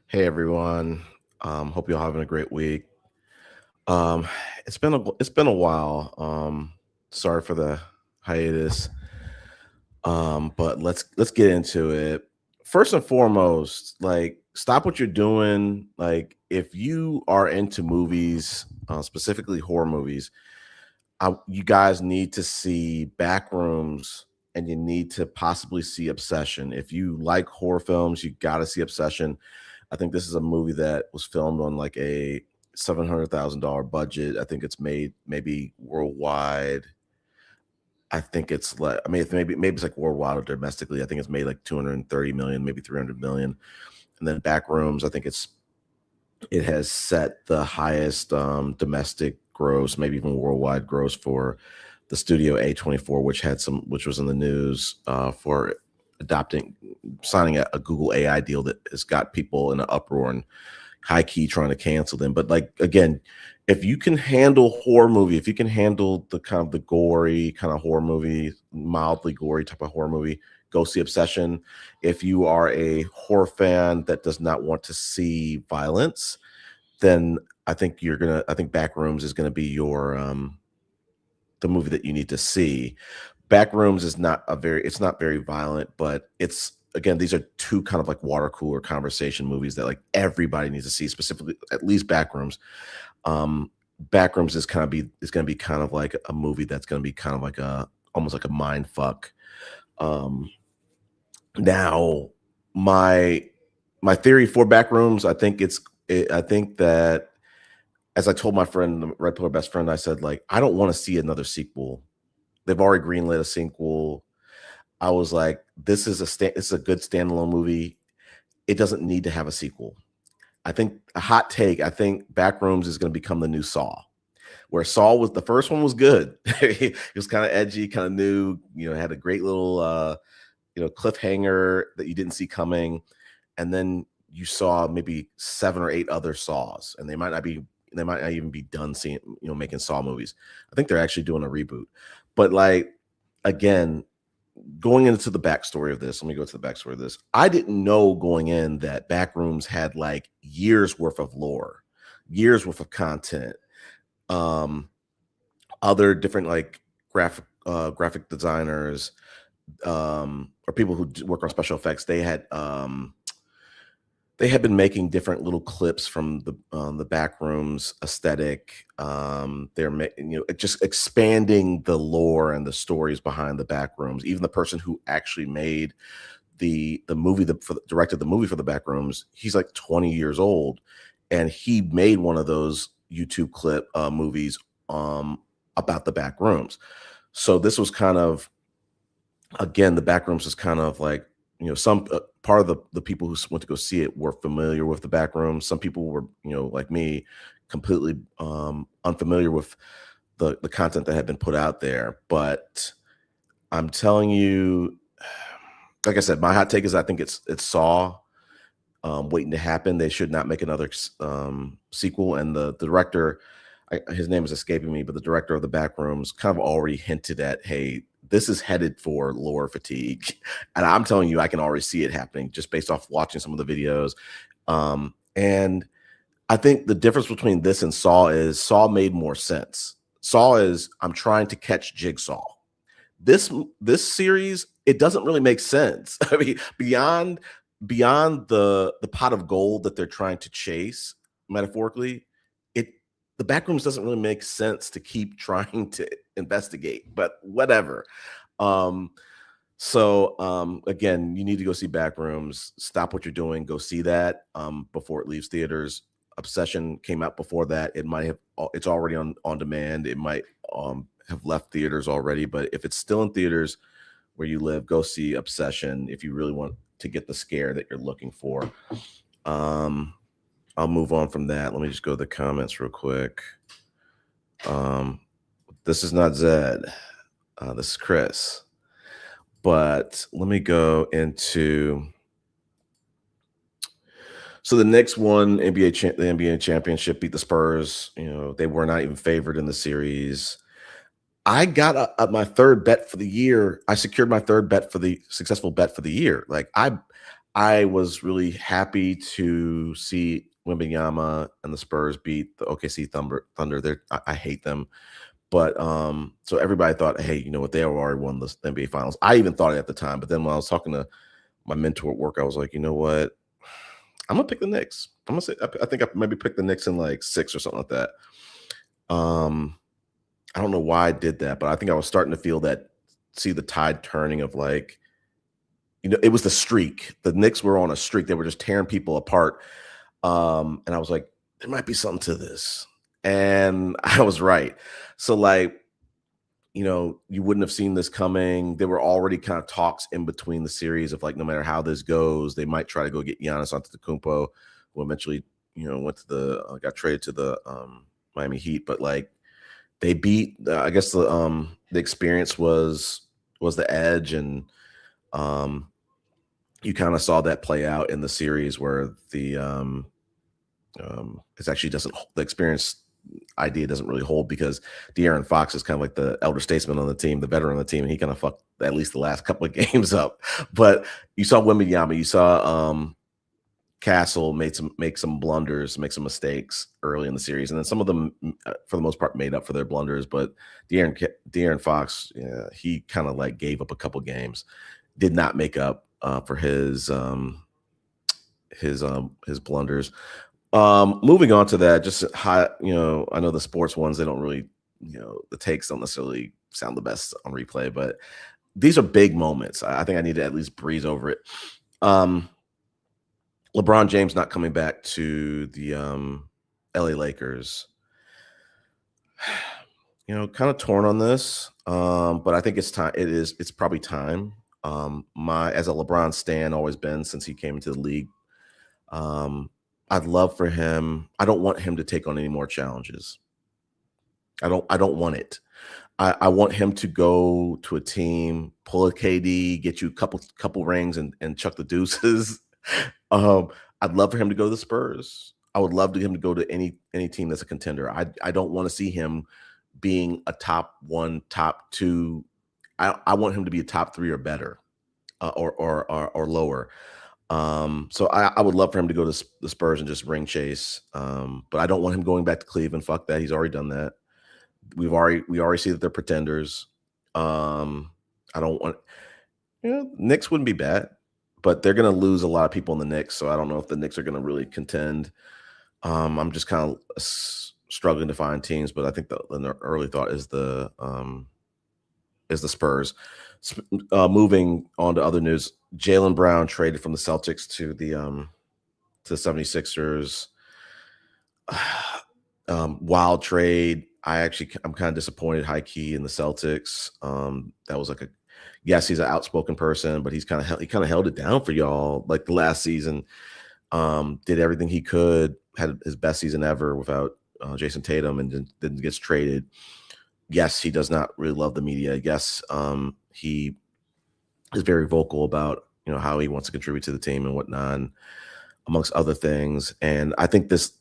Hey everyone. Hope you're having a great week. Um, it's been a while. Sorry for the hiatus. But let's get into it. First and foremost, like stop what you're doing. Like if you are into movies, specifically horror movies, you guys need to see Backrooms and you need to possibly see Obsession. If you like horror films, you got to see Obsession. I think this is a movie that was filmed on like a $700,000 budget. I think it's made maybe worldwide. I think it's like maybe it's like worldwide or domestically. I think it's made like 230 million, maybe 300 million. And then Backrooms, I think it has set the highest domestic gross, maybe even worldwide gross for the studio A24, which was in the news for adopting, signing a Google AI deal that has got people in an uproar and high key trying to cancel them. But like again, if you can handle horror movie, if you can handle the kind of the gory kind of horror movie, mildly gory type of horror movie, go see Obsession. If you are a horror fan that does not want to see violence, then I think Backrooms is gonna be your the movie that you need to see. Backrooms is not a very it's not very violent, but it's again, these are two kind of like water cooler conversation movies that like everybody needs to see, specifically at least Backrooms. Um Backrooms is gonna be kind of like a movie that's gonna be kind of like a almost like a mind fuck. Um Now my my theory for Backrooms, I think that as I told my friend, the Red Pillar best friend, I said, like, I don't want to see another sequel. They've already greenlit a sequel. I was like, this is a good standalone movie. It doesn't need to have a sequel. I think a hot take, I think Backrooms is going to become the new Saw. Where Saw was the first one was good. It was kind of edgy, kind of new, had a great little cliffhanger that you didn't see coming. And then you saw maybe 7 or 8 other Saws, and they might not even be done seeing, making Saw movies. I think they're actually doing a reboot. But like again, going into the backstory of this, let me go to the backstory of this. I didn't know going in that Backrooms had like years worth of lore, years worth of content, um, other different like graphic designers, or people who work on special effects. They had been making different little clips from the Backrooms aesthetic. They're just expanding the lore and the stories behind the Backrooms. Even the person who actually made the movie, directed the movie for the Backrooms, he's like 20 years old, and he made one of those YouTube clip movies about the Backrooms. So this was kind of, again, the Backrooms is kind of like, some part of the people who went to go see it were familiar with the Backrooms. Some people were, like me, completely unfamiliar with the content that had been put out there. But I'm telling you, like I said, my hot take is I think it's Saw waiting to happen. They should not make another sequel. And the director, his name is escaping me, but the director of the Backrooms kind of already hinted at, hey, this is headed for lore fatigue. And I'm telling you, I can already see it happening just based off watching some of the videos. And I think the difference between this and Saw is Saw made more sense. Saw is I'm trying to catch Jigsaw. This series, it doesn't really make sense. I mean, beyond the pot of gold that they're trying to chase, metaphorically, the Backrooms doesn't really make sense to keep trying to investigate, but whatever. Again, you need to go see Backrooms. Stop what you're doing, go see that before it leaves theaters. Obsession came out before that. It's already on demand. It might have left theaters already, but if it's still in theaters where you live, go see Obsession if you really want to get the scare that you're looking for. I'll move on from that. Let me just go to the comments real quick. This is not Zed. This is Chris. But let me go into. So the next one, the NBA championship beat the Spurs. They were not even favored in the series. I got my third bet for the year. I secured my third bet for the successful bet for the year. Like I was really happy to see Wembanyama and the Spurs beat the OKC Thunder. I hate them. But so everybody thought, hey, you know what? They already won the NBA Finals. I even thought it at the time. But then when I was talking to my mentor at work, I was like, you know what? I'm gonna pick the Knicks. I'm gonna say I think I maybe picked the Knicks in like 6 or something like that. I don't know why I did that, but I think I was starting to feel that, see the tide turning of like, it was the streak. The Knicks were on a streak. They were just tearing people apart. And I was like, there might be something to this. And I was right. So like, you wouldn't have seen this coming. There were already kind of talks in between the series of like, no matter how this goes, they might try to go get Giannis Antetokounmpo, who eventually, went to got traded to the Miami Heat. But like, they beat. I guess the experience was the edge, and you kind of saw that play out in the series where it's actually doesn't, the experience idea doesn't really hold, because De'Aaron Fox is kind of like the elder statesman on the team, the veteran on the team, and he kind of fucked at least the last couple of games up. But you saw Wembanyama, you saw Castle make some blunders, make some mistakes early in the series, and then some of them, for the most part, made up for their blunders. But De'Aaron Fox, yeah, he kind of like gave up a couple games, did not make up for his blunders. Moving on to that, just high, I know the sports ones, they don't really, the takes don't necessarily sound the best on replay, but these are big moments. I think I need to at least breeze over it. LeBron James not coming back to the LA Lakers. Kind of torn on this, but I think it's time. It's probably time. As a LeBron stan, always been since he came into the league. I'd love for him. I don't want him to take on any more challenges. I don't want it. I want him to go to a team, pull a KD, get you a couple rings, and chuck the deuces. I'd love for him to go to the Spurs. I would love for him to go to any team that's a contender. I don't want to see him being a top 1, top 2. I want him to be a top 3 or better, or lower. So I would love for him to go to the Spurs and just ring chase. But I don't want him going back to Cleveland. Fuck that. He's already done that. We already see that they're pretenders. I don't want, Knicks wouldn't be bad, but they're going to lose a lot of people in the Knicks. So I don't know if the Knicks are going to really contend. I'm just kind of struggling to find teams, but I think the early thought is the Spurs. Moving on to other news, Jaylen Brown traded from the Celtics to the 76ers. Wild trade. I'm kind of disappointed, high key, in the Celtics. That was like yes, he's an outspoken person, but he kind of held it down for y'all like the last season. Did everything he could, had his best season ever without Jason Tatum, and then gets traded. Yes, he does not really love the media. Yes, he is very vocal about how he wants to contribute to the team and whatnot, amongst other things. And I think this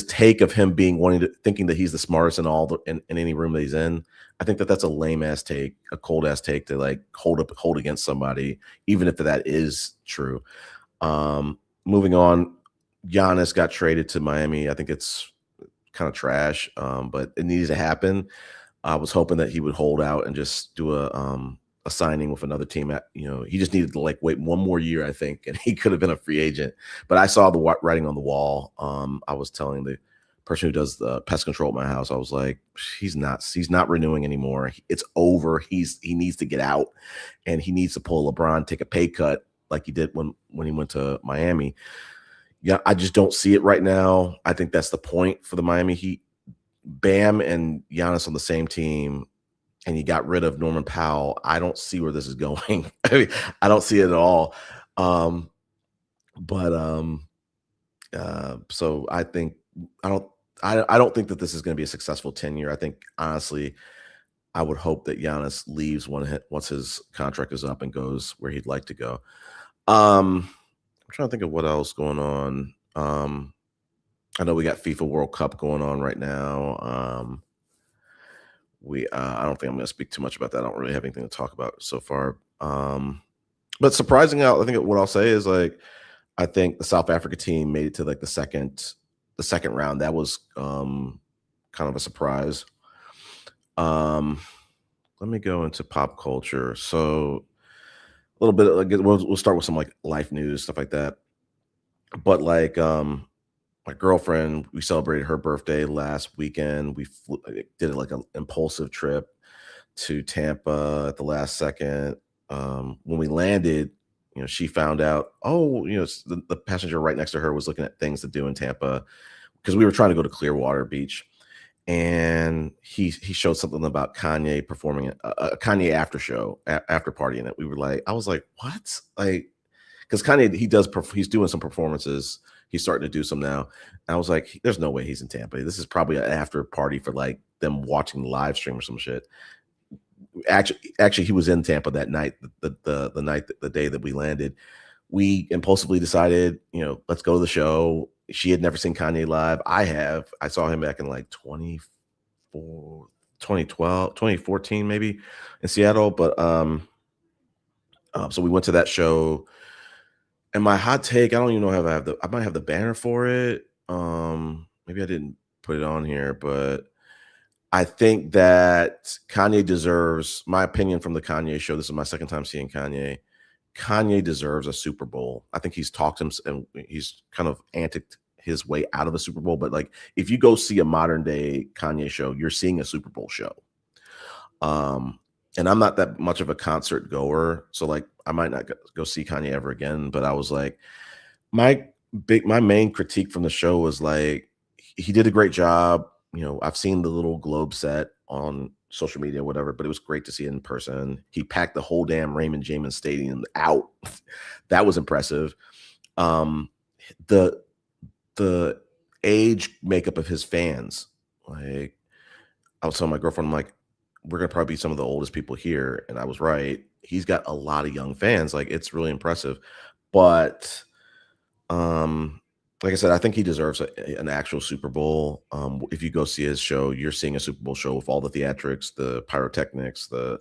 take of him thinking that he's the smartest in any room that he's in, I think that's a lame ass take, a cold ass take to like hold against somebody, even if that is true. Moving on, Giannis got traded to Miami. I think it's kind of trash, but it needs to happen. I was hoping that he would hold out and just do a signing with another team. He just needed to like wait one more year, I think, and he could have been a free agent. But I saw the writing on the wall. I was telling the person who does the pest control at my house, I was like, he's not renewing anymore. It's over. He needs to get out, and he needs to pull LeBron, take a pay cut like he did when he went to Miami. Yeah, I just don't see it right now. I think that's the point for the Miami Heat. Bam and Giannis on the same team, and you got rid of Norman Powell. I don't see where this is going. I don't see it at all. So I think I don't think that this is going to be a successful tenure. I think honestly, I would hope that Giannis leaves once his contract is up and goes where he'd like to go. I'm trying to think of what else going on. I know we got FIFA World Cup going on right now. I don't think I'm going to speak too much about that. I don't really have anything to talk about so far. But surprising out, I think what I'll say is like I think the South Africa team made it to like the second round. That was kind of a surprise. Um, Let me go into pop culture. So a little bit like we'll start with some like life news stuff like that. But like my girlfriend, we celebrated her birthday last weekend. Did like an impulsive trip to Tampa at the last second. When we landed, she found out, oh, the passenger right next to her was looking at things to do in Tampa because we were trying to go to Clearwater Beach, and he showed something about Kanye performing a Kanye after show, after party in it. I was like, what? Like, because Kanye, he's doing some performances. He's starting to do some now. And I was like, there's no way he's in Tampa. This is probably an after party for like them watching the live stream or some shit. Actually, he was in Tampa that night, the day that we landed. We impulsively decided, let's go to the show. She had never seen Kanye live. I saw him back in like 2012, 2014, maybe in Seattle. But so we went to that show. And my hot take, I don't even know if I might have the banner for it. Maybe I didn't put it on here, but I think that Kanye deserves, my opinion from the Kanye show. This is my second time seeing Kanye. Kanye deserves a Super Bowl. I think he's talked him and he's kind of anticked his way out of a Super Bowl. But like, if you go see a modern day Kanye show, you're seeing a Super Bowl show. And I'm not that much of a concert goer, so like I might not go see Kanye ever again. But I was like, my main critique from the show was like he did a great job. I've seen the little globe set on social media, whatever, but it was great to see it in person. He packed the whole damn Raymond James Stadium out. That was impressive. The the age makeup of his fans, like I was telling my girlfriend, I'm like, we're gonna probably be some of the oldest people here, and I was right. He's got a lot of young fans. Like it's really impressive, but like I said, I think he deserves an actual Super Bowl. If you go see his show, you're seeing a Super Bowl show with all the theatrics, the pyrotechnics, the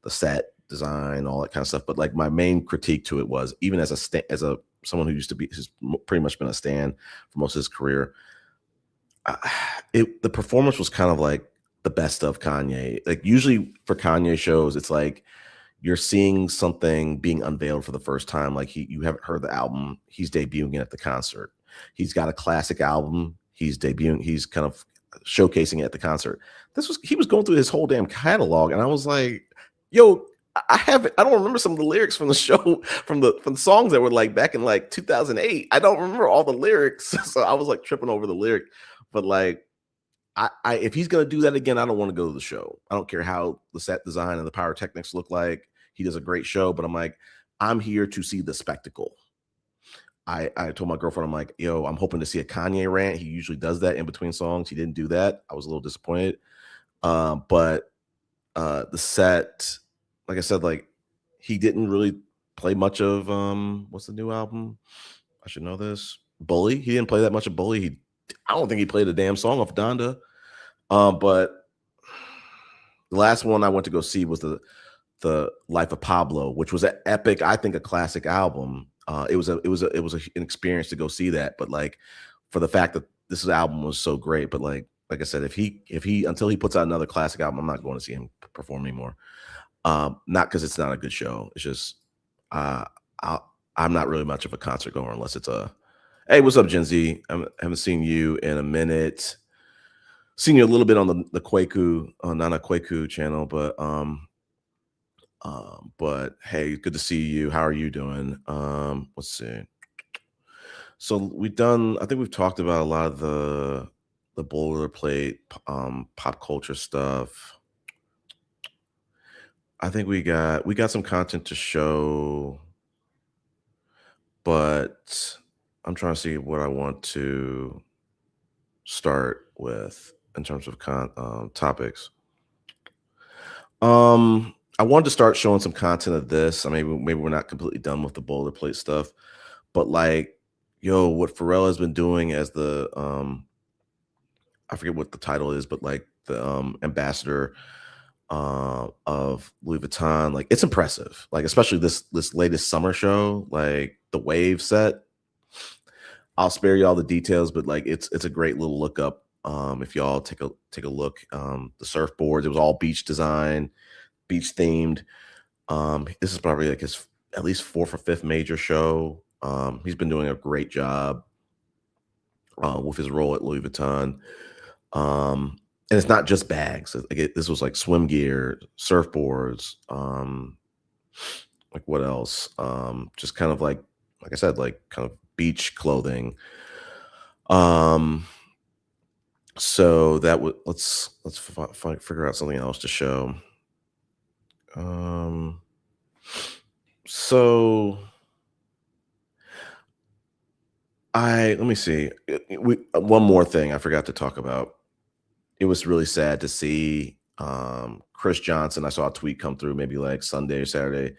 set design, all that kind of stuff. But like my main critique to it was, even as someone who has pretty much been a stan for most of his career, the performance was kind of like the best of Kanye. Like usually for Kanye shows, it's like you're seeing something being unveiled for the first time. Like you haven't heard the album. He's debuting it at the concert. He's got a classic album. He's kind of showcasing it at the concert. He was going through his whole damn catalog. And I was like, yo, I don't remember some of the lyrics from the show, from the songs that were like back in like 2008. I don't remember all the lyrics. So I was like tripping over the lyric, but like, if he's gonna do that again, I don't want to go to the show. I don't care how the set design and the pyrotechnics look like. He does a great show, but I'm like, I'm here to see the spectacle. I told my girlfriend, I'm like, yo, I'm hoping to see a Kanye rant. He usually does that in between songs. He didn't do that. I was a little disappointed. But the set, like I said, like he didn't really play much of what's the new album? I should know this. Bully. He didn't play that much of Bully. I don't think he played a damn song off Donda. But the last one I went to go see was the Life of Pablo, which was an epic, I think a classic album. It was an experience to go see that. But like for the fact that this album was so great, but like I said, if he until he puts out another classic album, I'm not going to see him perform anymore. Not because it's not a good show. It's just I'm not really much of a concert goer unless it's hey, what's up, Gen Z? I haven't seen you in a minute. Seen you a little bit on the Kwaku, Nana Kwaku channel, but hey, good to see you. How are you doing? Let's see. So I think we've talked about a lot of the boilerplate pop culture stuff. I think we got some content to show, but I'm trying to see what I want to start with in terms of topics. I wanted to start showing some content of this. I mean, maybe we're not completely done with the boilerplate stuff, but like, yo, what Pharrell has been doing as the I forget what the title is, but like the ambassador of Louis Vuitton. Like it's impressive. Like especially this latest summer show, like the wave set. I'll spare you all the details, but like it's a great little look up. If y'all take a look, the surfboards, it was all beach design, beach themed. This is probably like his at least fourth or fifth major show. He's been doing a great job with his role at Louis Vuitton. And it's not just bags. This was like swim gear, surfboards, like what else? Just kind of like I said, like kind of beach clothing. Um, so that would figure out something else to show. Um, so let me see. One more thing I forgot to talk about. It was really sad to see Chris Johnson. I saw a tweet come through maybe like Sunday or Saturday.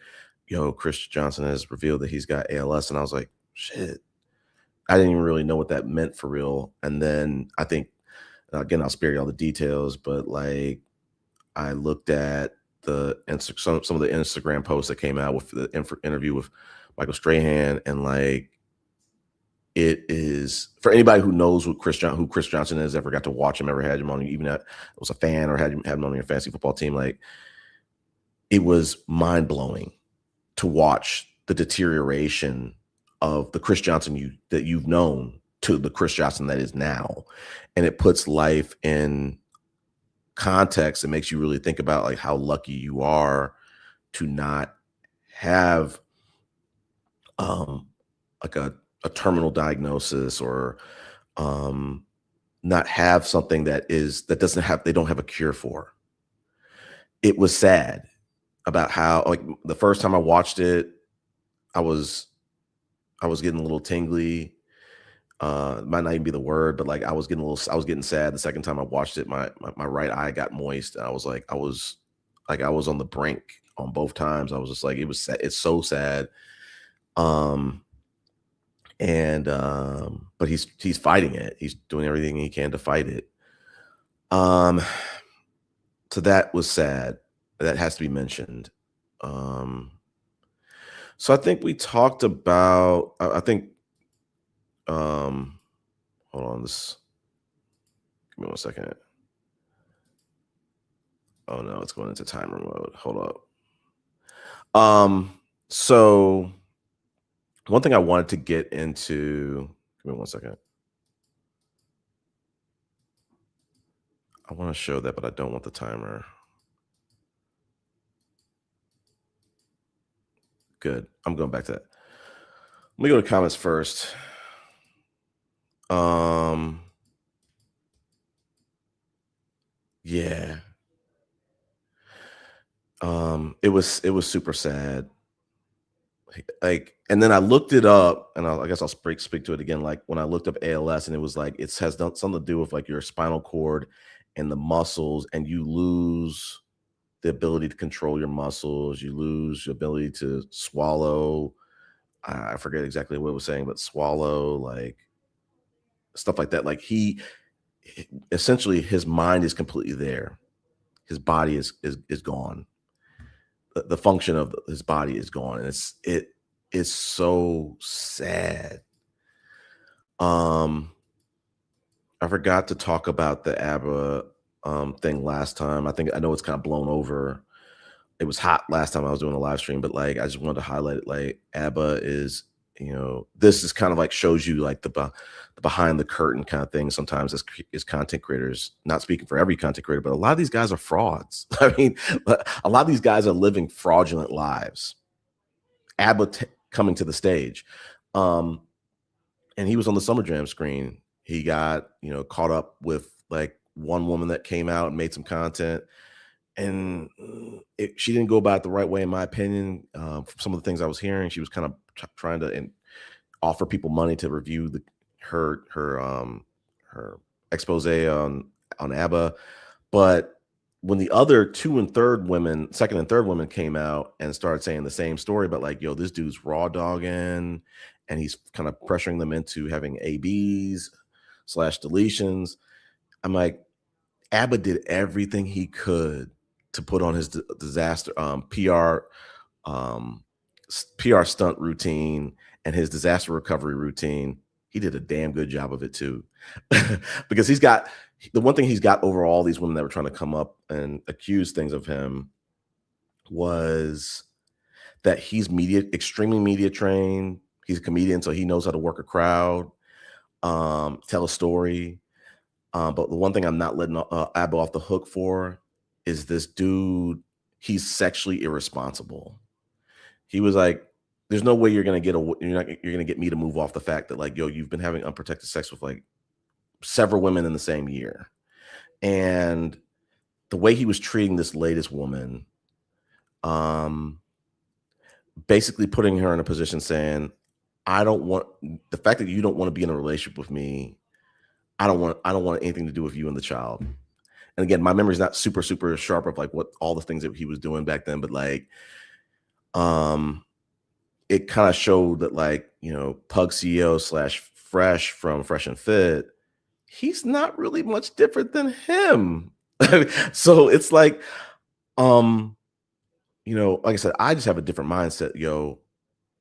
Yo, Chris Johnson has revealed that he's got ALS. And I was like, shit. I didn't even really know what that meant for real. And then I think, again, I'll spare you all the details, but like I looked at some of the Instagram posts that came out with the interview with Michael Strahan, and like it is for anybody who knows who Chris Johnson is, ever got to watch him, ever had him on, even that was a fan or had him on your fantasy football team. Like it was mind blowing to watch the deterioration of the Chris Johnson that you've known to the Chris Johnson that is now, and it puts life in context. It makes you really think about like how lucky you are to not have like a terminal diagnosis or not have something that they don't have a cure for. It was sad about how, like, the first time I watched it, I was getting a little tingly. Might not even be the word, but like I was getting sad. The second time I watched it, my right eye got moist, and I was on the brink on both times. I was just like, it was sad. It's so sad. But he's fighting it. He's doing everything he can to fight it. So that was sad. That has to be mentioned. So I think we talked about, I think, hold on, give me 1 second. Oh no, it's going into timer mode. Hold up. So one thing I wanted to get into, give me 1 second. I want to show that, but I don't want the timer. Good. I'm going back to that. Let me go to comments first. Yeah. It was super sad. Like, and then I looked it up, and I guess I'll speak to it again. Like when I looked up ALS, and it was like it has something to do with like your spinal cord and the muscles, and you lose the ability to control your muscles. You lose your ability to swallow. I forget exactly what it was saying, but swallow, like stuff like that. Like essentially his mind is completely there. His body is gone. The function of his body is gone, and it is so sad. I forgot to talk about the ABBA thing last time. I know it's kind of blown over. It was hot last time I was doing a live stream, but like I just wanted to highlight it. Like ABBA is, this is kind of like shows you like the behind the curtain kind of thing. Sometimes as content creators, not speaking for every content creator, but a lot of these guys are frauds. I mean, a lot of these guys are living fraudulent lives. ABBA coming to the stage, and he was on the Summer Jam screen. He got caught up with like one woman that came out and made some content. And she didn't go about it the right way, in my opinion. From some of the things I was hearing, she was kind of trying to offer people money to review her expose on ABBA. But when the other second and third women came out and started saying the same story, but like, yo, this dude's raw dogging, and he's kind of pressuring them into having ABs/deletions. I'm like, ABBA did everything he could to put on his disaster um, PR stunt routine and his disaster recovery routine. He did a damn good job of it too, because he's got the one thing he's got over all these women that were trying to come up and accuse things of him was that he's extremely media trained. He's a comedian, so he knows how to work a crowd, tell a story. But the one thing I'm not letting Abba off the hook for is this dude. He's sexually irresponsible. He was like, "There's no way you're gonna get me to move off the fact that like, yo, you've been having unprotected sex with like several women in the same year," and the way he was treating this latest woman, basically putting her in a position saying, "I don't want the fact that you don't want to be in a relationship with me. I don't want anything to do with you and the child." And again, my memory's not super sharp of like what all the things that he was doing back then, but like, it kind of showed that like, Pug CEO / Fresh from Fresh and Fit, he's not really much different than him. So it's like, like I said, I just have a different mindset, yo.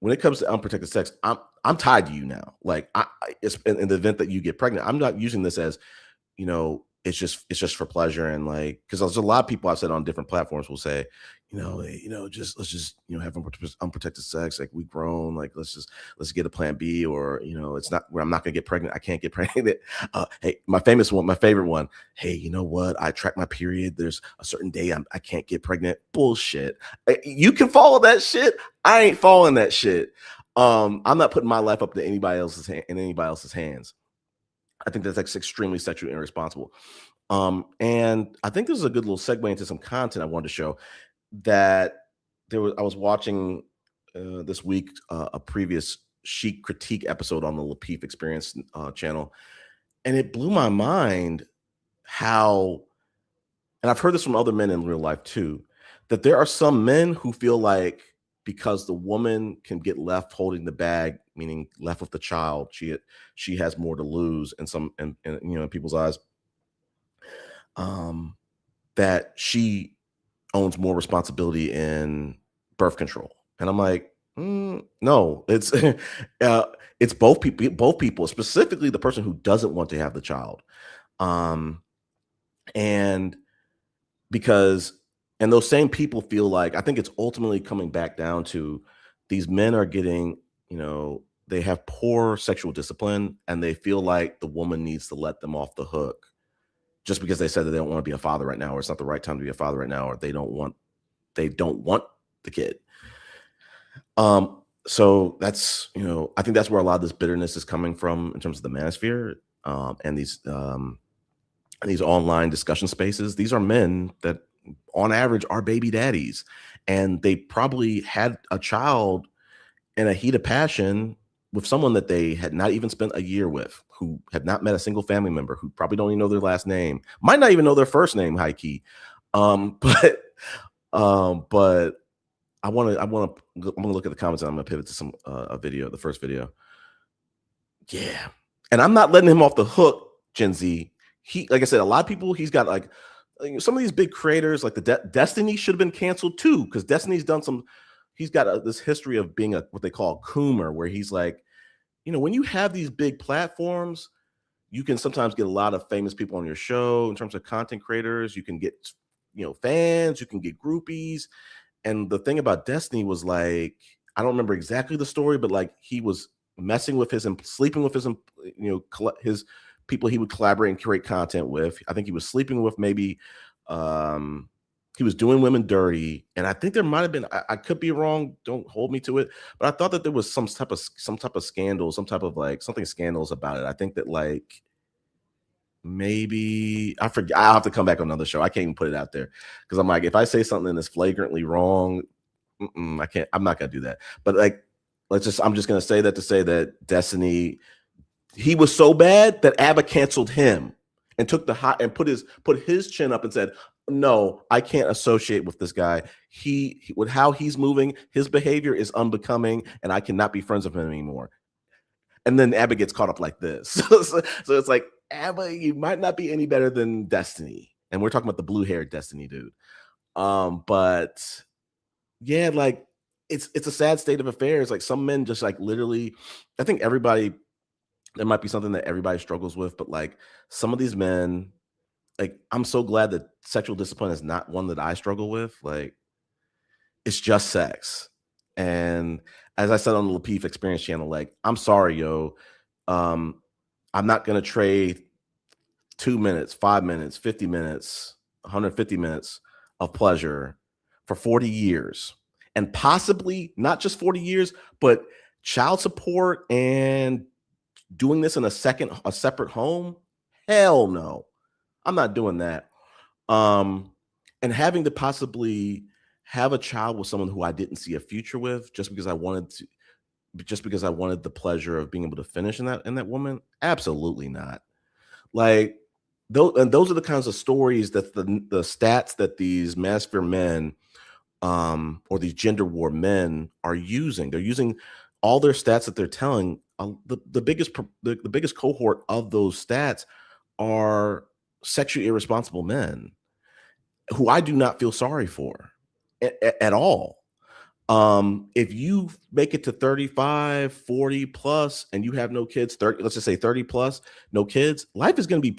When it comes to unprotected sex, I'm tied to you now. Like, it's in the event that you get pregnant, I'm not using this as, it's just for pleasure. And like, because there's a lot of people I've said on different platforms will say, let's just have unprotected sex. Like, we grown, like let's get a plan B, or it's not where I'm not gonna get pregnant. I can't get pregnant. Hey, my favorite one. Hey, you know what? I track my period. There's a certain day I can't get pregnant. Bullshit. You can follow that shit. I ain't following that shit. I'm not putting my life up to anybody else's hands. I think that's like extremely sexually irresponsible. And I think this is a good little segue into some content I wanted to show that I was watching this week a previous Chic critique episode on the Lapeef Experience channel, and it blew my mind how, and I've heard this from other men in real life too, that there are some men who feel like because the woman can get left holding the bag, meaning left with the child, she has more to lose in people's eyes, that she owns more responsibility in birth control. And I'm like, no, it's it's both people, specifically the person who doesn't want to have the child. And because, and those same people feel like, I think it's ultimately coming back down to these men are getting, they have poor sexual discipline, and they feel like the woman needs to let them off the hook just because they said that they don't want to be a father right now, or it's not the right time to be a father right now, or they don't want the kid. So that's, I think that's where a lot of this bitterness is coming from in terms of the manosphere, and these online discussion spaces. These are men that on average are baby daddies, and they probably had a child in a heat of passion with someone that they had not even spent a year with, who had not met a single family member, who probably don't even know their last name, might not even know their first name, high key. But I'm gonna look at the comments, and I'm gonna pivot to some the first video. Yeah, and I'm not letting him off the hook, Gen Z. He, like I said, a lot of people, he's got like some of these big creators, like the Destiny should have been canceled too, because Destiny's done some. He's got this history of being what they call a coomer, where he's like, when you have these big platforms, you can sometimes get a lot of famous people on your show in terms of content creators. You can get, fans, you can get groupies. And the thing about Destiny was like, I don't remember exactly the story, but like he was messing with sleeping with his people he would collaborate and create content with. I think he was sleeping with maybe, he was doing women dirty, and I think there might have been, I could be wrong, don't hold me to it, but I thought that there was some type of scandal, some type of like something scandalous about it. I think that like maybe, I forget, I'll have to come back on another show. I can't even put it out there because I'm like, if I say something that's flagrantly wrong, I'm not gonna do that. But like, I'm just gonna say that to say that Destiny, he was so bad that ABBA canceled him and took the hot and put his chin up and said, no, I can't associate with this guy. With how he's moving, his behavior is unbecoming, and I cannot be friends with him anymore. And then ABBA gets caught up like this. So it's like, ABBA, you might not be any better than Destiny. And we're talking about the blue-haired Destiny dude. But yeah, like it's a sad state of affairs. Like some men just like literally, I think everybody, there might be something that everybody struggles with, but like some of these men, like I'm so glad that sexual discipline is not one that I struggle with. Like it's just sex. And as I said on the Lapeef Experience channel, like I'm sorry, yo. Um, I'm not gonna trade 2 minutes, 5 minutes, 50 minutes, 150 minutes of pleasure for 40 years. And possibly not just 40 years, but child support and doing this in a separate home. Hell no. I'm not doing that. And having to possibly have a child with someone who I didn't see a future with just because I wanted to, just because I wanted the pleasure of being able to finish in that woman, absolutely not. Like those are the kinds of stories that the stats that these Manosphere men or these gender war men are using. They're using all their stats that they're telling. The biggest cohort of those stats are sexually irresponsible men who I do not feel sorry for at all. If you make it to 35, 40 plus and you have no kids, 30, let's just say 30 plus, no kids, life is going to be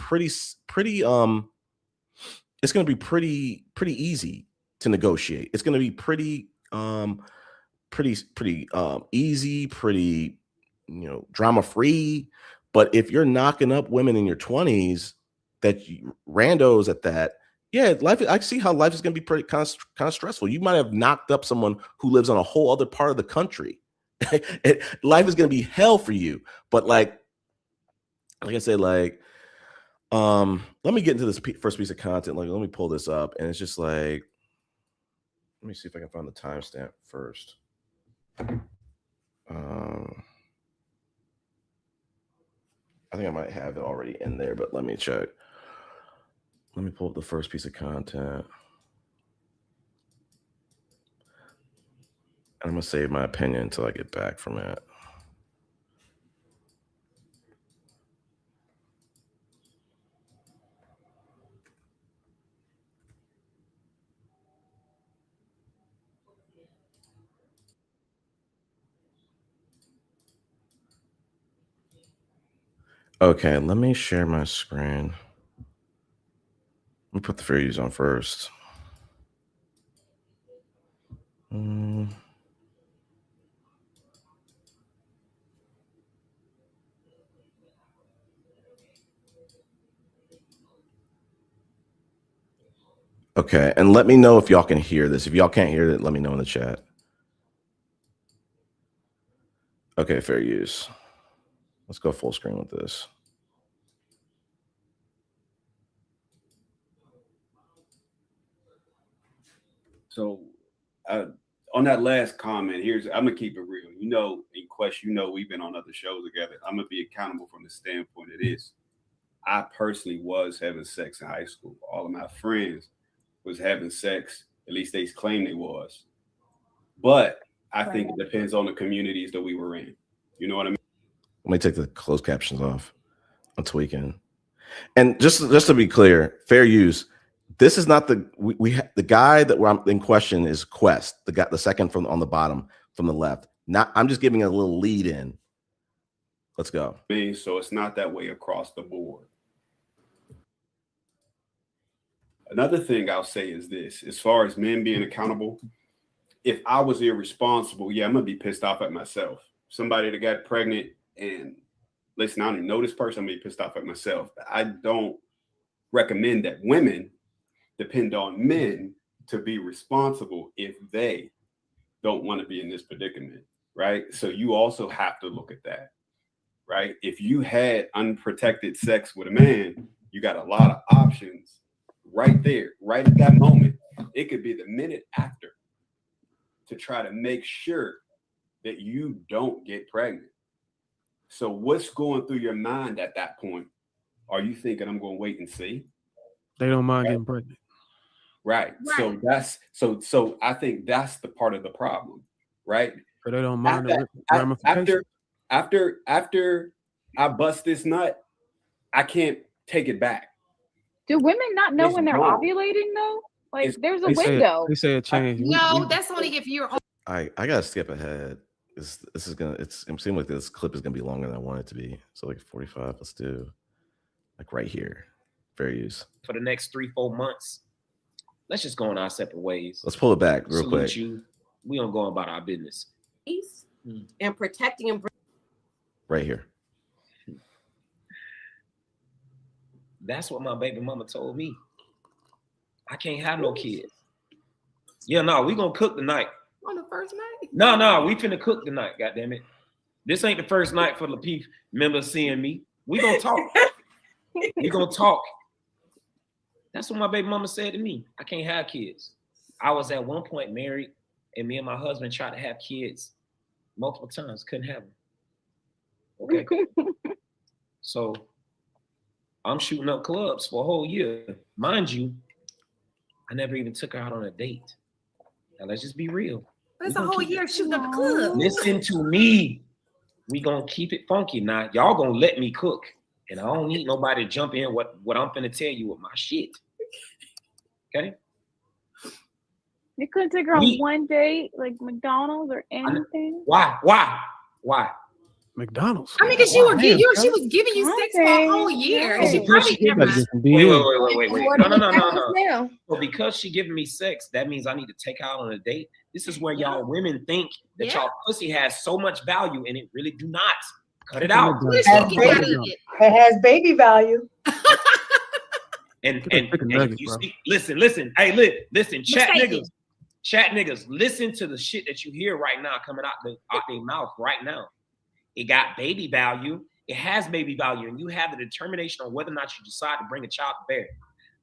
it's going to be pretty easy to negotiate. It's going to be pretty easy, pretty drama free. But if you're knocking up women in your 20s, randos at that, yeah, life. I see how life is going to be pretty kind of stressful. You might have knocked up someone who lives on a whole other part of the country. Life is going to be hell for you. But like I said, like let me get into this first piece of content. Like, let me pull this up, and it's just like, let me see if I can find the timestamp first. I think I might have it already in there, but let me check. Let me pull up the first piece of content. I'm going to save my opinion until I get back from it. Okay, let me share my screen. Let me put the fair use on first. Okay, and let me know if y'all can hear this. If y'all can't hear it, let me know in the chat. Okay, fair use. Let's go full screen with this. So on that last comment, I'm gonna keep it real. In question, we've been on other shows together. I'm gonna be accountable from the standpoint it is. I personally was having sex in high school. All of my friends was having sex. At least they claimed they was. But I think it depends on the communities that we were in. You know what I mean? Let me take the closed captions off. I'm tweaking. And just to be clear, fair use. This is not the guy that we're in question is Quest, the second from on the bottom from the left. I'm just giving a little lead in. Let's go. So it's not that way across the board. Another thing I'll say is this: as far as men being accountable, if I was irresponsible, I'm gonna be pissed off at myself. Somebody that got pregnant and listen, I don't even know this person, I'm gonna be pissed off at myself. I don't recommend that women depend on men to be responsible if they don't want to be in this predicament, right? So you also have to look at that, right? If you had unprotected sex with a man, you got a lot of options right there, right at that moment. It could be the minute after to try to make sure that you don't get pregnant. So what's going through your mind at that point? Are you thinking I'm going to wait and see? They don't mind getting pregnant. Right. So that's so I think that's the part of the problem, right? But they don't mind the ramifications. After I bust this nut, I can't take it back. Do women not know when they're ovulating though? Like there's a window. They say it changed. No, that's only if you're on. I gotta skip ahead. This is gonna. It seems like this clip is gonna be longer than I want it to be. So like 45. Let's do like right here. Fair use. For the next 3-4 months, let's just go on our separate ways. Let's pull it back real quick. We don't go about our business. And protecting and Right here. That's what my baby mama told me. I can't have no kids. Yeah, no, we gonna cook tonight. on the first night. No, we finna cook tonight. God damn it! This ain't the first night for Lapeef members seeing me. We gonna talk. We gonna talk. That's what my baby mama said to me. I can't have kids. I was at one point married, and me and my husband tried to have kids multiple times. Couldn't have them. Okay. So I'm shooting up clubs for a whole year. Mind you, I never even took her out on a date. Now let's just be real. But it's a whole year shooting up the club. Listen to me. We gonna keep it funky. Now y'all gonna let me cook. And I don't need nobody to jump in what I'm finna tell you with my shit. Okay? You couldn't take her on one date, like McDonald's or anything? Why? McDonald's. I mean, because she was giving you sex for a whole year. And she probably never. Wait. No. Well, because she giving me sex, that means I need to take her out on a date. This is where y'all women think that y'all pussy has so much value, and it really do not. Cut it out. It has baby value. and you see, listen. Hey, listen, chat niggas, listen to the shit that you hear right now coming out their mouth right now. It got baby value. It has baby value, and you have the determination on whether or not you decide to bring a child to bear.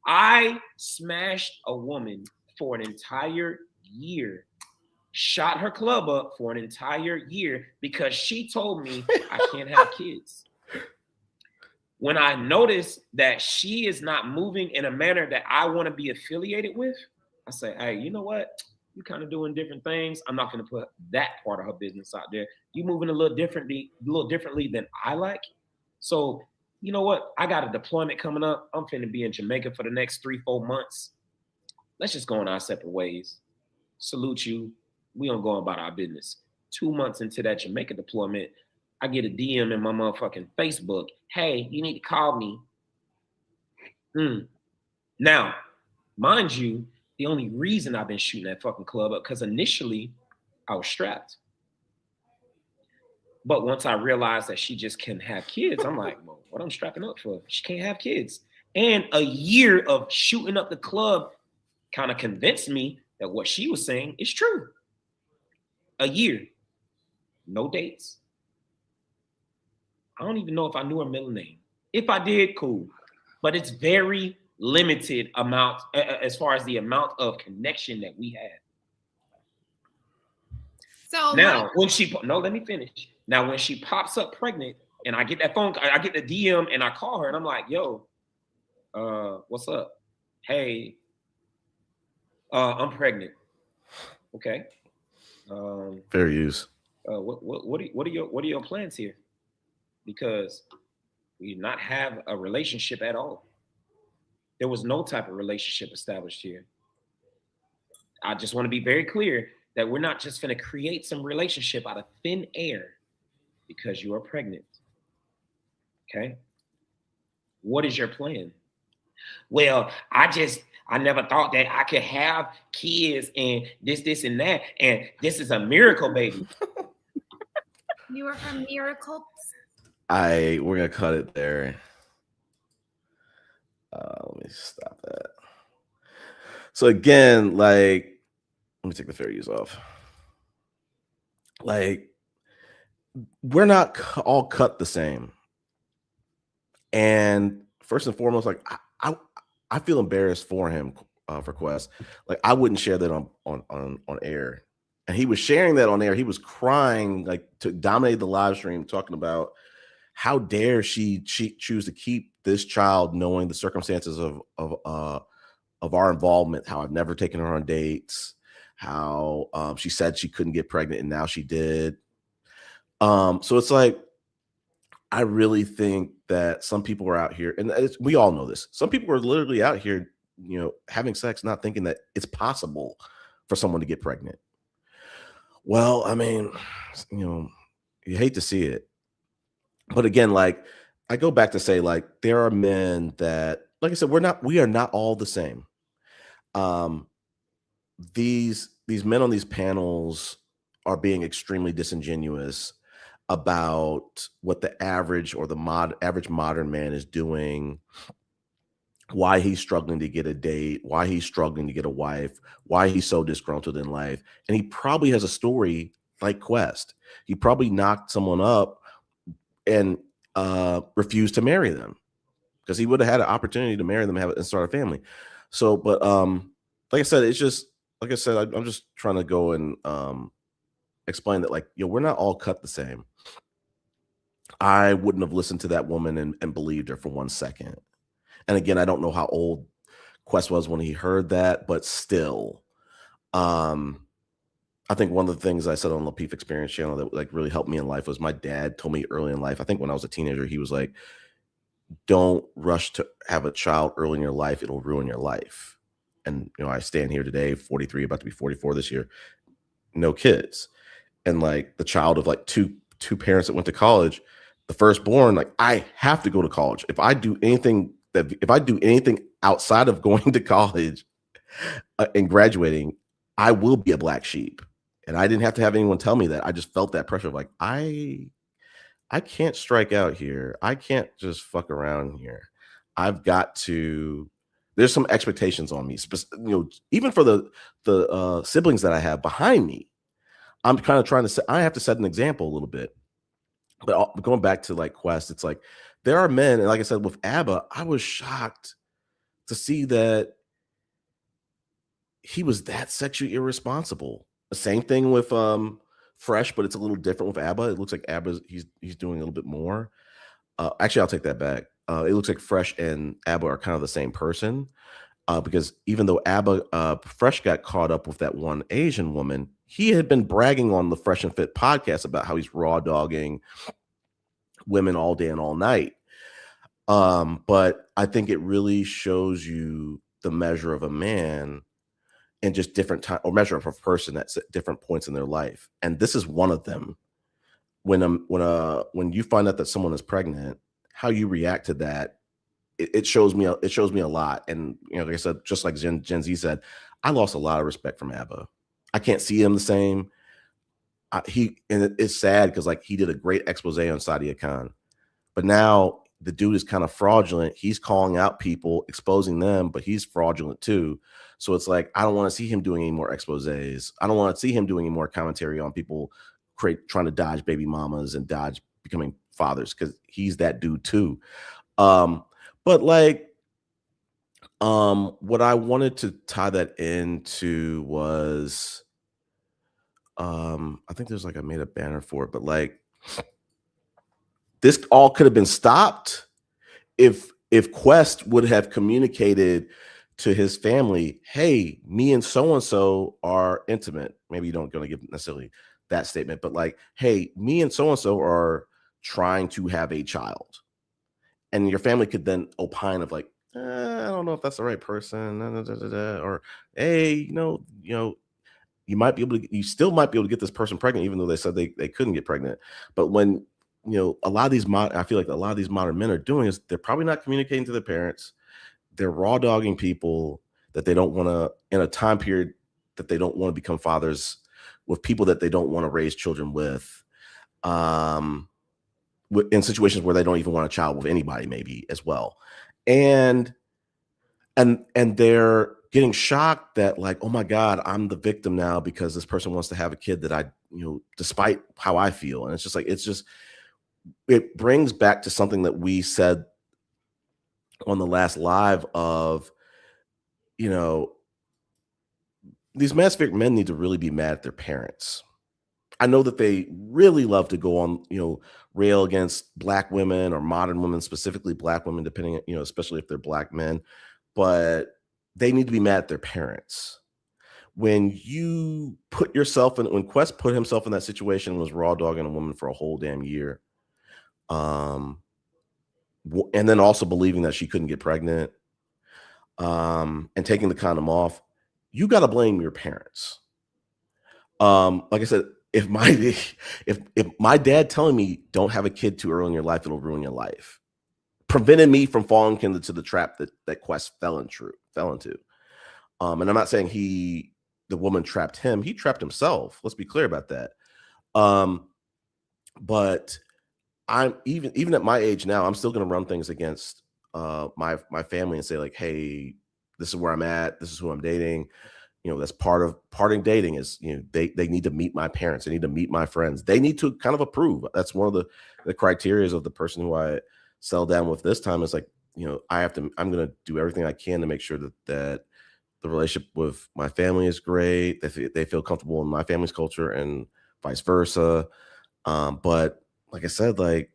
I smashed a woman for an entire year, shot her club up for an entire year because she told me I can't have kids. When I noticed that she is not moving in a manner that I want to be affiliated with, I say, hey, you know what? You kind of doing different things. I'm not going to put that part of her business out there. You moving a little differently than I like. So, you know what? I got a deployment coming up. I'm finna be in Jamaica for the next 3-4 months. Let's just go on our separate ways. Salute you. We don't go about our business. 2 months into that Jamaica deployment, I get a DM in my motherfucking Facebook. Hey, you need to call me. Now, mind you, the only reason I've been shooting that fucking club up, because initially I was strapped. But once I realized that she just can't have kids, I'm like, well, what I'm strapping up for? She can't have kids. And a year of shooting up the club kind of convinced me that what she was saying is true. A year, no dates. I don't even know if I knew her middle name. If I did, cool. But it's very limited amount as far as the amount of connection that we had. So now, let me finish. Now, when she pops up pregnant, and I get that phone, I get the DM, and I call her, and I'm like, "Yo, what's up? Hey, I'm pregnant. Okay. Fair use. What are your plans here? Because we not have a relationship at all. There was no type of relationship established here. I just want to be very clear that we're not just going to create some relationship out of thin air because you are pregnant. Okay? What is your plan? Well, I never thought that I could have kids and this, and that. And this is a miracle, baby. You are from miracles. We're gonna cut it there. Let me stop that. So again, like, let me take the fair use off. Like, we're not all cut the same. And first and foremost, like, I feel embarrassed for him, for Quest. Like, I wouldn't share that on air. And he was sharing that on air. He was crying, like, to dominate the live stream, talking about how dare she choose to keep this child, knowing the circumstances of our involvement, how I've never taken her on dates, how she said she couldn't get pregnant and now she did. So it's like, I really think that some people are out here, and we all know this. Some people are literally out here having sex, not thinking that it's possible for someone to get pregnant. Well, I mean, you hate to see it. But again, like I go back to say, like, there are men that, like I said, we are not all the same. These men on these panels are being extremely disingenuous about what the average or the average modern man is doing, why he's struggling to get a date, why he's struggling to get a wife, why he's so disgruntled in life. And he probably has a story like Quest. He probably knocked someone up and refused to marry them because he would have had an opportunity to marry them and start a family. So, but like I said, it's just, like I said, I'm just trying to go and explain that, like, we're not all cut the same. I wouldn't have listened to that woman and believed her for 1 second. And again, I don't know how old Quest was when he heard that, but still, I think one of the things I said on the Lapeef Experience channel that like really helped me in life was my dad told me early in life. I think when I was a teenager, he was like, don't rush to have a child early in your life. It'll ruin your life. And, I stand here today, 43, about to be 44 this year, no kids. And like the child of like two parents that went to college, the firstborn, like I have to go to college. If I do anything outside of going to college and graduating, I will be a black sheep. And I didn't have to have anyone tell me that. I just felt that pressure of like, I can't strike out here. I can't just fuck around here. I've got to, there's some expectations on me, even for the siblings that I have behind me. I'm kind of trying to say, I have to set an example a little bit. But going back to like Quest, it's like there are men, and like I said with ABBA, I was shocked to see that he was that sexually irresponsible. The same thing with Fresh, but it's a little different with ABBA. It looks like ABBA, he's doing a little bit more. Actually, I'll take that back. It looks like Fresh and ABBA are kind of the same person, because even though ABBA, Fresh got caught up with that one Asian woman, he had been bragging on the Fresh and Fit podcast about how he's raw dogging women all day and all night. But I think it really shows you the measure of a man and just different time, or measure of a person that's at different points in their life. And this is one of them. When you find out that someone is pregnant, how you react to that, it shows me a lot. And like I said, just like Gen Z said, I lost a lot of respect from ABBA. I can't see him the same. It's sad because like he did a great expose on Sadia Khan, but now the dude is kind of fraudulent. He's calling out people, exposing them, but he's fraudulent too. So it's like, I don't want to see him doing any more exposés. I don't want to see him doing any more commentary on people trying to dodge baby mamas and dodge becoming fathers, because he's that dude too. But like, what I wanted to tie that into was, I think there's like, I made a banner for it, but like, this all could have been stopped if Quest would have communicated to his family, hey, me and so-and-so are intimate. Maybe you don't going to give necessarily that statement, but like, hey, me and so-and-so are trying to have a child. And your family could then opine of like, I don't know if that's the right person, or hey, you still might be able to get this person pregnant, even though they said they couldn't get pregnant. But when a lot of these I feel like a lot of these modern men are doing is they're probably not communicating to their parents. They're raw dogging people that they don't want to, in a time period that they don't want to become fathers, with people that they don't want to raise children with, in situations where they don't even want a child with anybody, maybe as well. And they're getting shocked that like, oh my God, I'm the victim now because this person wants to have a kid that I, despite how I feel. And it's just like, it brings back to something that we said on the last live of, these Manospheric men need to really be mad at their parents. I know that they really love to go on, rail against black women or modern women, specifically black women, depending, especially if they're black men, but they need to be mad at their parents. When you put yourself in, when Quest put himself in that situation and was raw dogging a woman for a whole damn year, and then also believing that she couldn't get pregnant, and taking the condom off, you got to blame your parents. Like I said, if my dad telling me don't have a kid too early in your life, it'll ruin your life, prevented me from falling into the trap that Quest fell into. And I'm not saying the woman trapped him. He trapped himself. Let's be clear about that. But I'm even at my age now, I'm still going to run things against my family and say like, hey, this is where I'm at. This is who I'm dating. That's part of parting dating is, they need to meet my parents. They need to meet my friends. They need to kind of approve. That's one of the criteria of the person who I settle down with this time is like, I'm going to do everything I can to make sure that the relationship with my family is great. They feel comfortable in my family's culture and vice versa. But like I said, like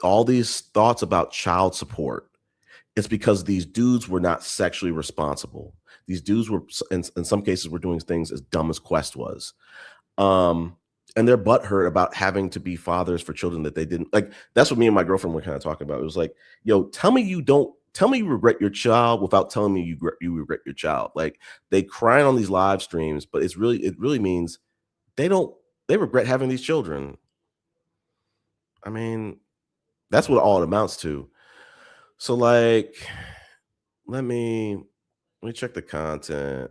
all these thoughts about child support, it's because these dudes were not sexually responsible. These dudes were, in some cases, were doing things as dumb as Quest was. And they're butthurt about having to be fathers for children that they didn't like. That's what me and my girlfriend were kind of talking about. It was like, yo, tell me you regret your child without telling me you regret your child. Like they crying on these live streams, but it really means they regret having these children. I mean, that's what all it amounts to. So like, let me check the content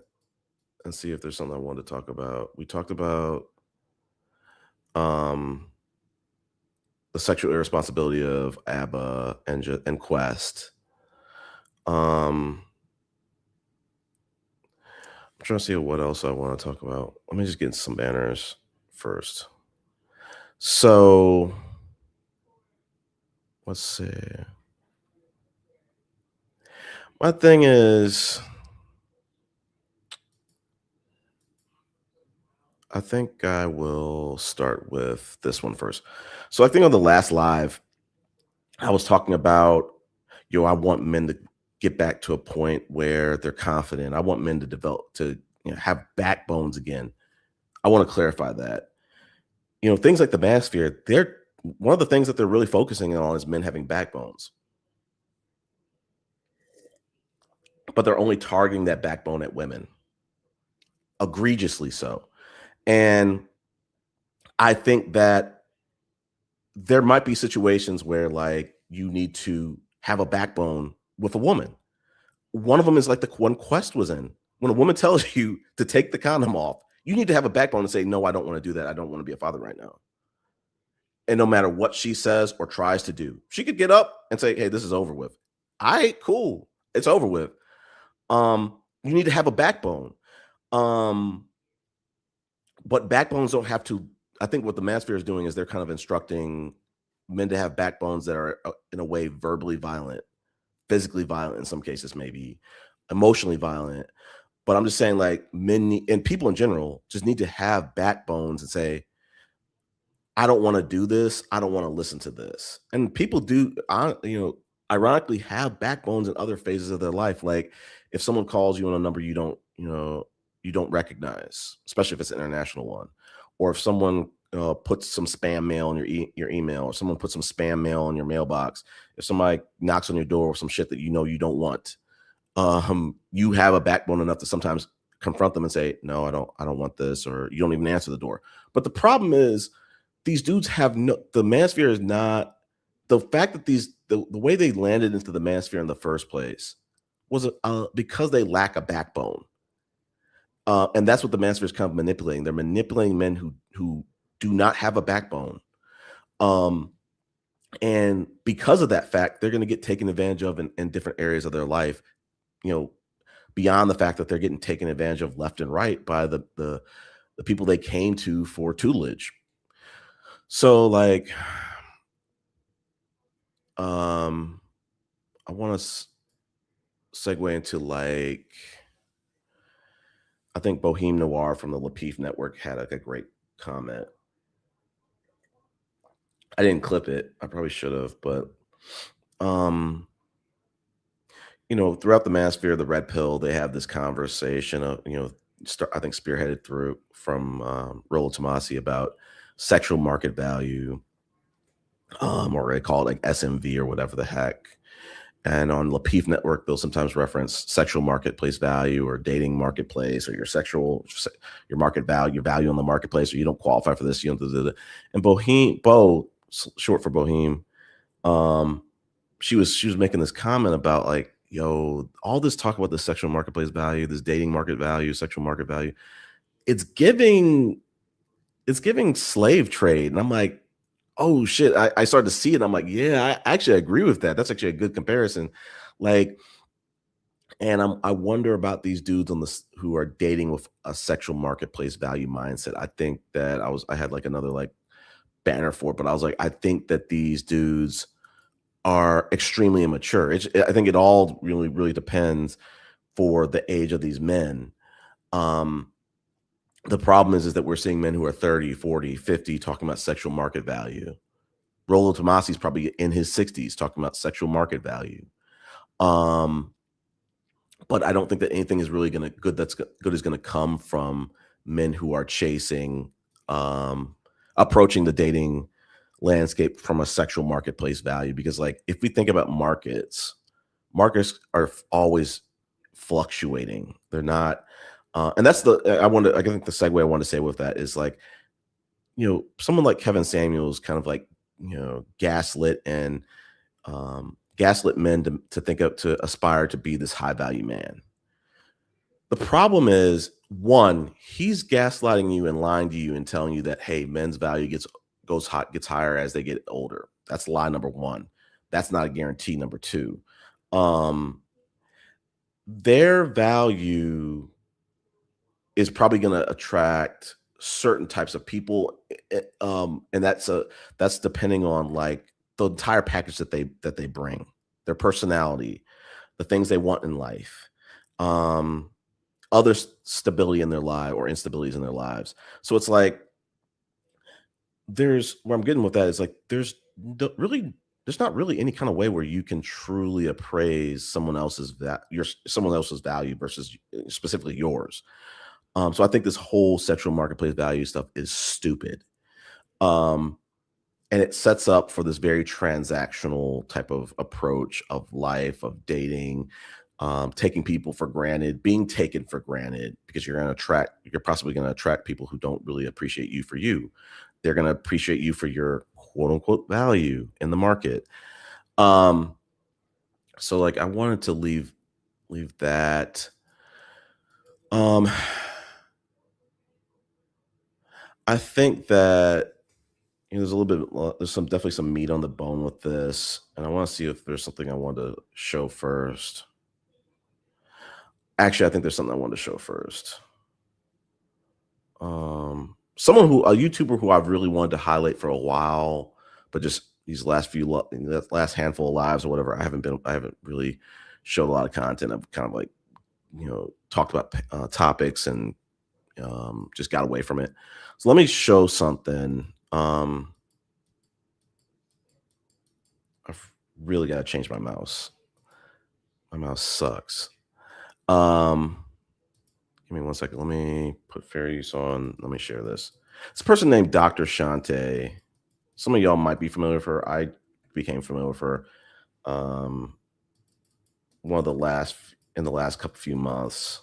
and see if there's something I wanted to talk about. We talked about the sexual irresponsibility of ABBA and Quest. I'm trying to see what else I want to talk about. Let me just get some banners first. So let's see. My thing is, I think I will start with this one first. So I think on the last live, I was talking about, I want men to get back to a point where they're confident. I want men to develop, to have backbones again. I want to clarify that. Things like the Manosphere, one of the things that they're really focusing on is men having backbones. But they're only targeting that backbone at women. Egregiously so. And I think that there might be situations where like you need to have a backbone with a woman. One of them is like the one Quest was in. When a woman tells you to take the condom off, you need to have a backbone and say, no, I don't want to do that. I don't want to be a father right now. And no matter what she says or tries to do, she could get up and say, hey, this is over with. All right, cool. It's over with. You need to have a backbone. But backbones don't have to. I think what the Manosphere is doing is they're kind of instructing men to have backbones that are in a way verbally violent, physically violent in some cases, maybe emotionally violent. But I'm just saying like men and people in general just need to have backbones and say, I don't want to do this. I don't want to listen to this. And people do, ironically have backbones in other phases of their life. Like if someone calls you on a number you don't recognize, especially if it's an international one, or if someone puts some spam mail in your email, or someone puts some spam mail in your mailbox, if somebody knocks on your door with some shit that you don't want, you have a backbone enough to sometimes confront them and say, no, I don't want this, or you don't even answer the door. But the problem is these dudes have the Manosphere is not, the fact that the way they landed into the Manosphere in the first place was because they lack a backbone. And that's what the Manosphere is kind of manipulating. They're manipulating men who do not have a backbone. And because of that fact, they're going to get taken advantage of in different areas of their life, beyond the fact that they're getting taken advantage of left and right by the people they came to for tutelage. So like, I want to segue into like, I think Boheme Noir from the Lapeef Network had like a great comment. I didn't clip it. I probably should have, but throughout the Manosphere, the Red Pill, they have this conversation of, I think spearheaded from Rollo Tomasi about sexual market value, or they call it like SMV or whatever the heck. And on Lapeef Network, they'll sometimes reference sexual marketplace value or dating marketplace or your market value, your value on the marketplace, or you don't qualify for this. You don't. And Bo, short for Boheme, she was making this comment about like, yo, all this talk about the sexual marketplace value, this dating market value, sexual market value, it's giving slave trade. And I'm like, oh shit, I started to see it. I'm like, yeah, I actually agree with that. That's actually a good comparison. Like, and I wonder about these dudes who are dating with a sexual marketplace value mindset. I think that I had like another like banner for it, but I was like, I think that these dudes are extremely immature. I think it all really, really depends for the age of these men. The problem is that we're seeing men who are 30, 40, 50 talking about sexual market value. Rollo Tomasi's probably in his 60s talking about sexual market value. But I don't think that anything is really good is going to come from men who are chasing, approaching the dating landscape from a sexual marketplace value. Because like, if we think about markets are always fluctuating. They're not, and that's I think the segue I want to say with that is like, you know, someone like Kevin Samuels kind of like, you know, gaslit men to aspire to be this high value man. The problem is, one, he's gaslighting you and lying to you and telling you that, hey, men's value gets higher as they get older. That's lie number one. That's not a guarantee. Number two, their value is probably going to attract certain types of people, and that's depending on like the entire package that they bring, their personality, the things they want in life, other stability in their life or instabilities in their lives. So it's like, where I'm getting with that is like, there's not really any kind of way where you can truly appraise someone else's value versus specifically yours. So I think this whole sexual marketplace value stuff is stupid. And it sets up for this very transactional type of approach of life, of dating, taking people for granted, being taken for granted, because you're possibly going to attract people who don't really appreciate you for you. They're going to appreciate you for your quote unquote value in the market. So like, I wanted to leave that. I think that, you know, there's definitely some meat on the bone with this, and I want to see if there's something I want to show first. Actually, I think there's something I want to show first. A YouTuber who I've really wanted to highlight for a while, but just these last handful of lives or whatever, I haven't really showed a lot of content. I've kind of like, you know, talked about topics and just got away from it. So let me show something. I've really got to change my mouse. My mouse sucks. Give me 1 second. Let me put fair use on. Let me share this. It's a person named Dr. Shante. Some of y'all might be familiar with her. I became familiar with her in the last few months.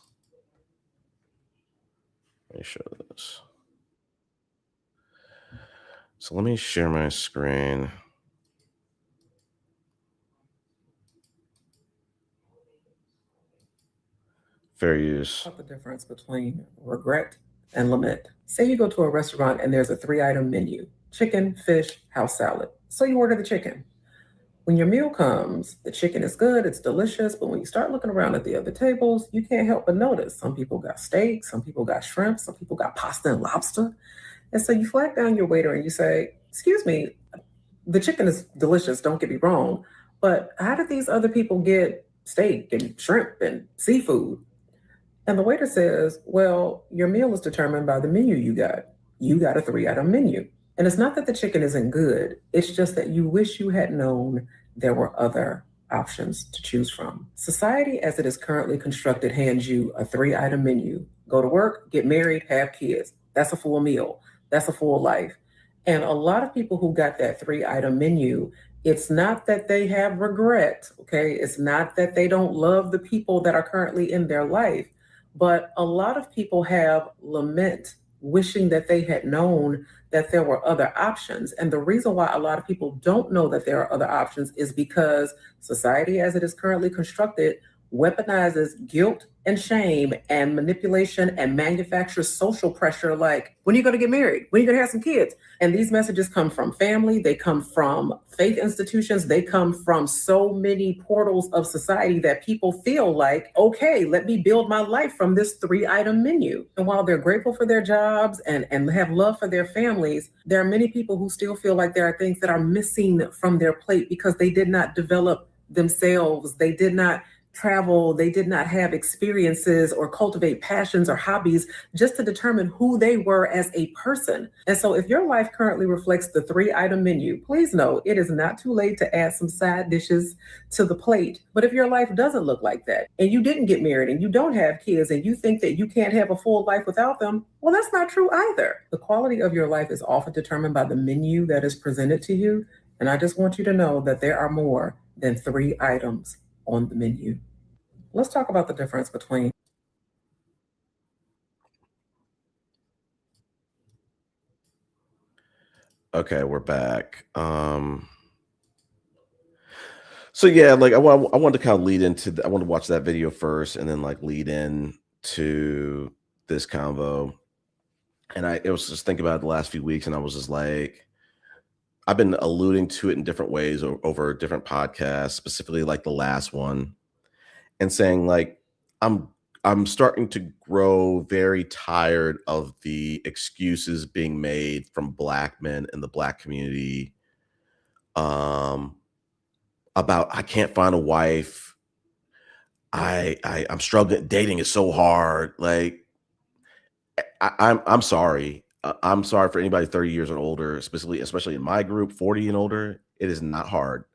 Let me show this. So let me share my screen. Fair use. What's the difference between regret and lament? Say you go to a restaurant and there's a 3-item menu: chicken, fish, house salad. So you order the chicken. When your meal comes, the chicken is good, it's delicious, but when you start looking around at the other tables, you can't help but notice some people got steak, some people got shrimp, some people got pasta and lobster. And so you flag down your waiter and you say, "Excuse me, the chicken is delicious, don't get me wrong, but how did these other people get steak and shrimp and seafood?" And the waiter says, "Well, your meal is determined by the menu you got. You got a 3-item menu. And it's not that the chicken isn't good. It's just that you wish you had known there were other options to choose from." Society as it is currently constructed hands you a 3-item menu. Go to work, get married, have kids. That's a full meal. That's a full life. And a lot of people who got that 3-item menu, it's not that they have regret, okay? It's not that they don't love the people that are currently in their life, but a lot of people have lament, wishing that they had known that there were other options. And the reason why a lot of people don't know that there are other options is because society as it is currently constructed weaponizes guilt and shame and manipulation and manufactures social pressure like, when are you going to get married? When are you going to have some kids? And these messages come from family, they come from faith institutions, they come from so many portals of society that people feel like, okay, let me build my life from this 3-item menu. And while they're grateful for their jobs and have love for their families, there are many people who still feel like there are things that are missing from their plate because they did not develop themselves. They did not travel, they did not have experiences or cultivate passions or hobbies just to determine who they were as a person. And so if your life currently reflects the 3-item menu, please know it is not too late to add some side dishes to the plate. But if your life doesn't look like that, and you didn't get married and you don't have kids and you think that you can't have a full life without them, well, that's not true either. The quality of your life is often determined by the menu that is presented to you. And I just want you to know that there are more than 3 items on the menu. Let's talk about the difference between. Okay, we're back. So yeah, like I wanted to kind of lead into I wanted to watch that video first and then like lead in to this convo. And it was just thinking about it the last few weeks, and I was just like, I've been alluding to it in different ways over different podcasts, specifically like the last one, and saying like I'm starting to grow very tired of the excuses being made from Black men in the Black community about I can't find a wife. I'm struggling. Dating is so hard. Like I'm sorry. I'm sorry for anybody 30 years and older, especially in my group, 40 and older. It is not hard.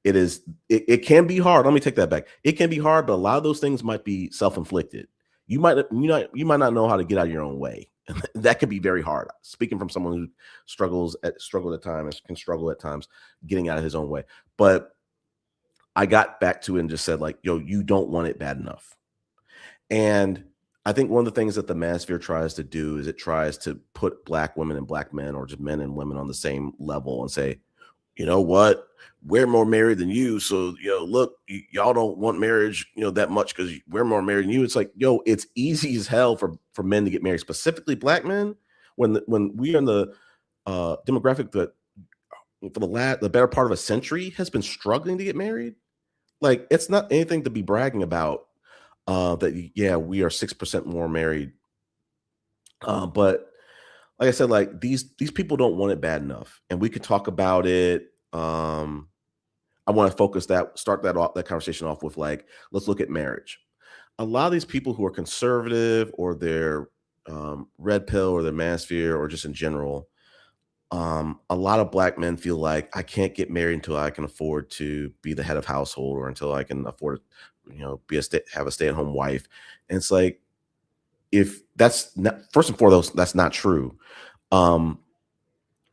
It can be hard. Let me take that back. It can be hard, but a lot of those things might be self-inflicted. You might not know how to get out of your own way. That can be very hard. Speaking from someone who struggled at times, can struggle at times getting out of his own way. But I got back to it and just said like, yo, you don't want it bad enough. And I think one of the things that the Manosphere tries to do is it tries to put Black women and Black men, or just men and women, on the same level and say, you know what? We're more married than you. So, look, y'all don't want marriage, that much because we're more married than you. It's like, it's easy as hell for men to get married, specifically Black men. When we are in the demographic that for the better part of a century has been struggling to get married. Like, it's not anything to be bragging about that. Yeah, we are 6% more married. But like I said, like these people don't want it bad enough, and we could talk about it. I want to start that conversation off with like, let's look at marriage. A lot of these people who are conservative, or they're red pill, or they're Manosphere, or just in general, a lot of Black men feel like I can't get married until I can afford to be the head of household, or until I can afford, have a stay-at-home wife. And it's like, if that's not, first and foremost, that's not true.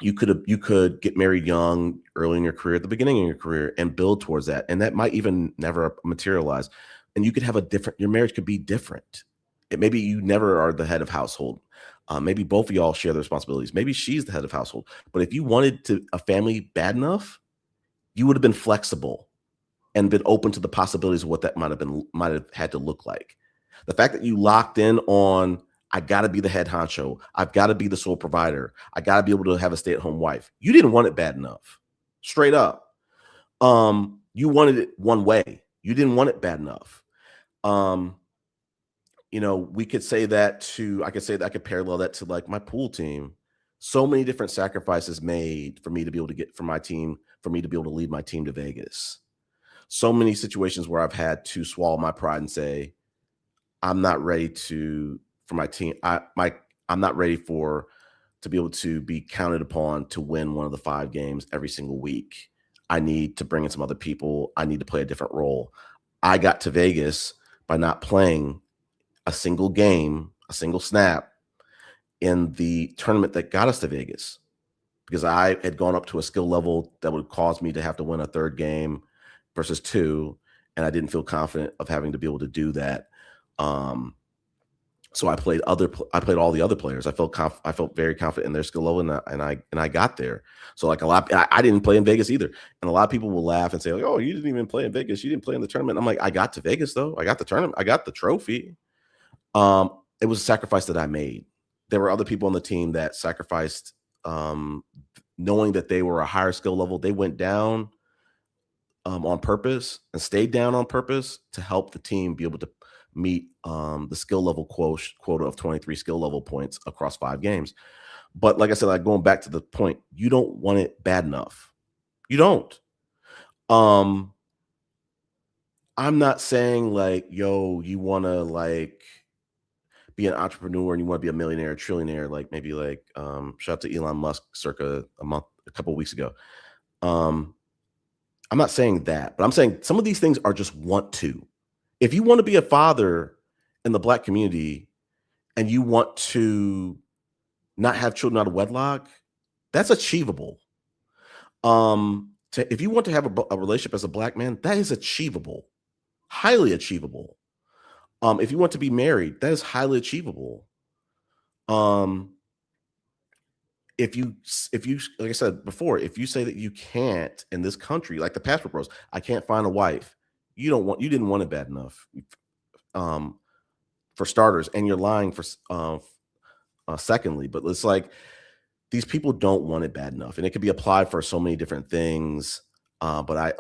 You could get married young, early in your career, at the beginning of your career, and build towards that. And that might even never materialize. And you could have your marriage could be different. Maybe you never are the head of household. Maybe both of y'all share the responsibilities. Maybe she's the head of household. But if you wanted a family bad enough, you would have been flexible and been open to the possibilities of what that might have had to look like. The fact that you locked in on, I got to be the head honcho, I've got to be the sole provider, I got to be able to have a stay-at-home wife. You didn't want it bad enough. Straight up. You wanted it one way. You didn't want it bad enough. We could say that I could parallel that to like my pool team. So many different sacrifices made for me to be able to lead my team to Vegas. So many situations where I've had to swallow my pride and say, I'm not ready for my team. I'm not ready to be able to be counted upon to win one of the 5 games every single week. I need to bring in some other people. I need to play a different role. I got to Vegas by not playing a single game, a single snap in the tournament that got us to Vegas. because I had gone up to a skill level that would cause me to have to win a third game versus 2, and I didn't feel confident of having to be able to do that. So I played all the other players. I felt very confident in their skill level, and I got there. So like I didn't play in Vegas either, and a lot of people will laugh and say like, "Oh, you didn't even play in Vegas. You didn't play in the tournament." I'm like, I got to Vegas though. I got the tournament. I got the trophy. It was a sacrifice that I made. There were other people on the team that sacrificed, knowing that they were a higher skill level. They went down on purpose and stayed down on purpose to help the team be able to meet the skill level quota of 23 skill level points across 5 games. But like I said, like going back to the point, you don't want it bad enough. You don't. I'm not saying like, yo, you want to like be an entrepreneur and you want to be a millionaire, a trillionaire, like maybe like shout out to Elon Musk circa a couple of weeks ago. I'm not saying that, but I'm saying some of these things are just want to. If you want to be a father in the Black community and you want to not have children out of wedlock, that's achievable. If you want to have a relationship as a Black man, that is achievable, highly achievable. If you want to be married, that is highly achievable. If you, like I said before, if you say that you can't in this country, like the passport bros, I can't find a wife. You didn't want it bad enough, for starters, and you're lying for secondly. But it's like these people don't want it bad enough, and it can be applied for so many different things. But I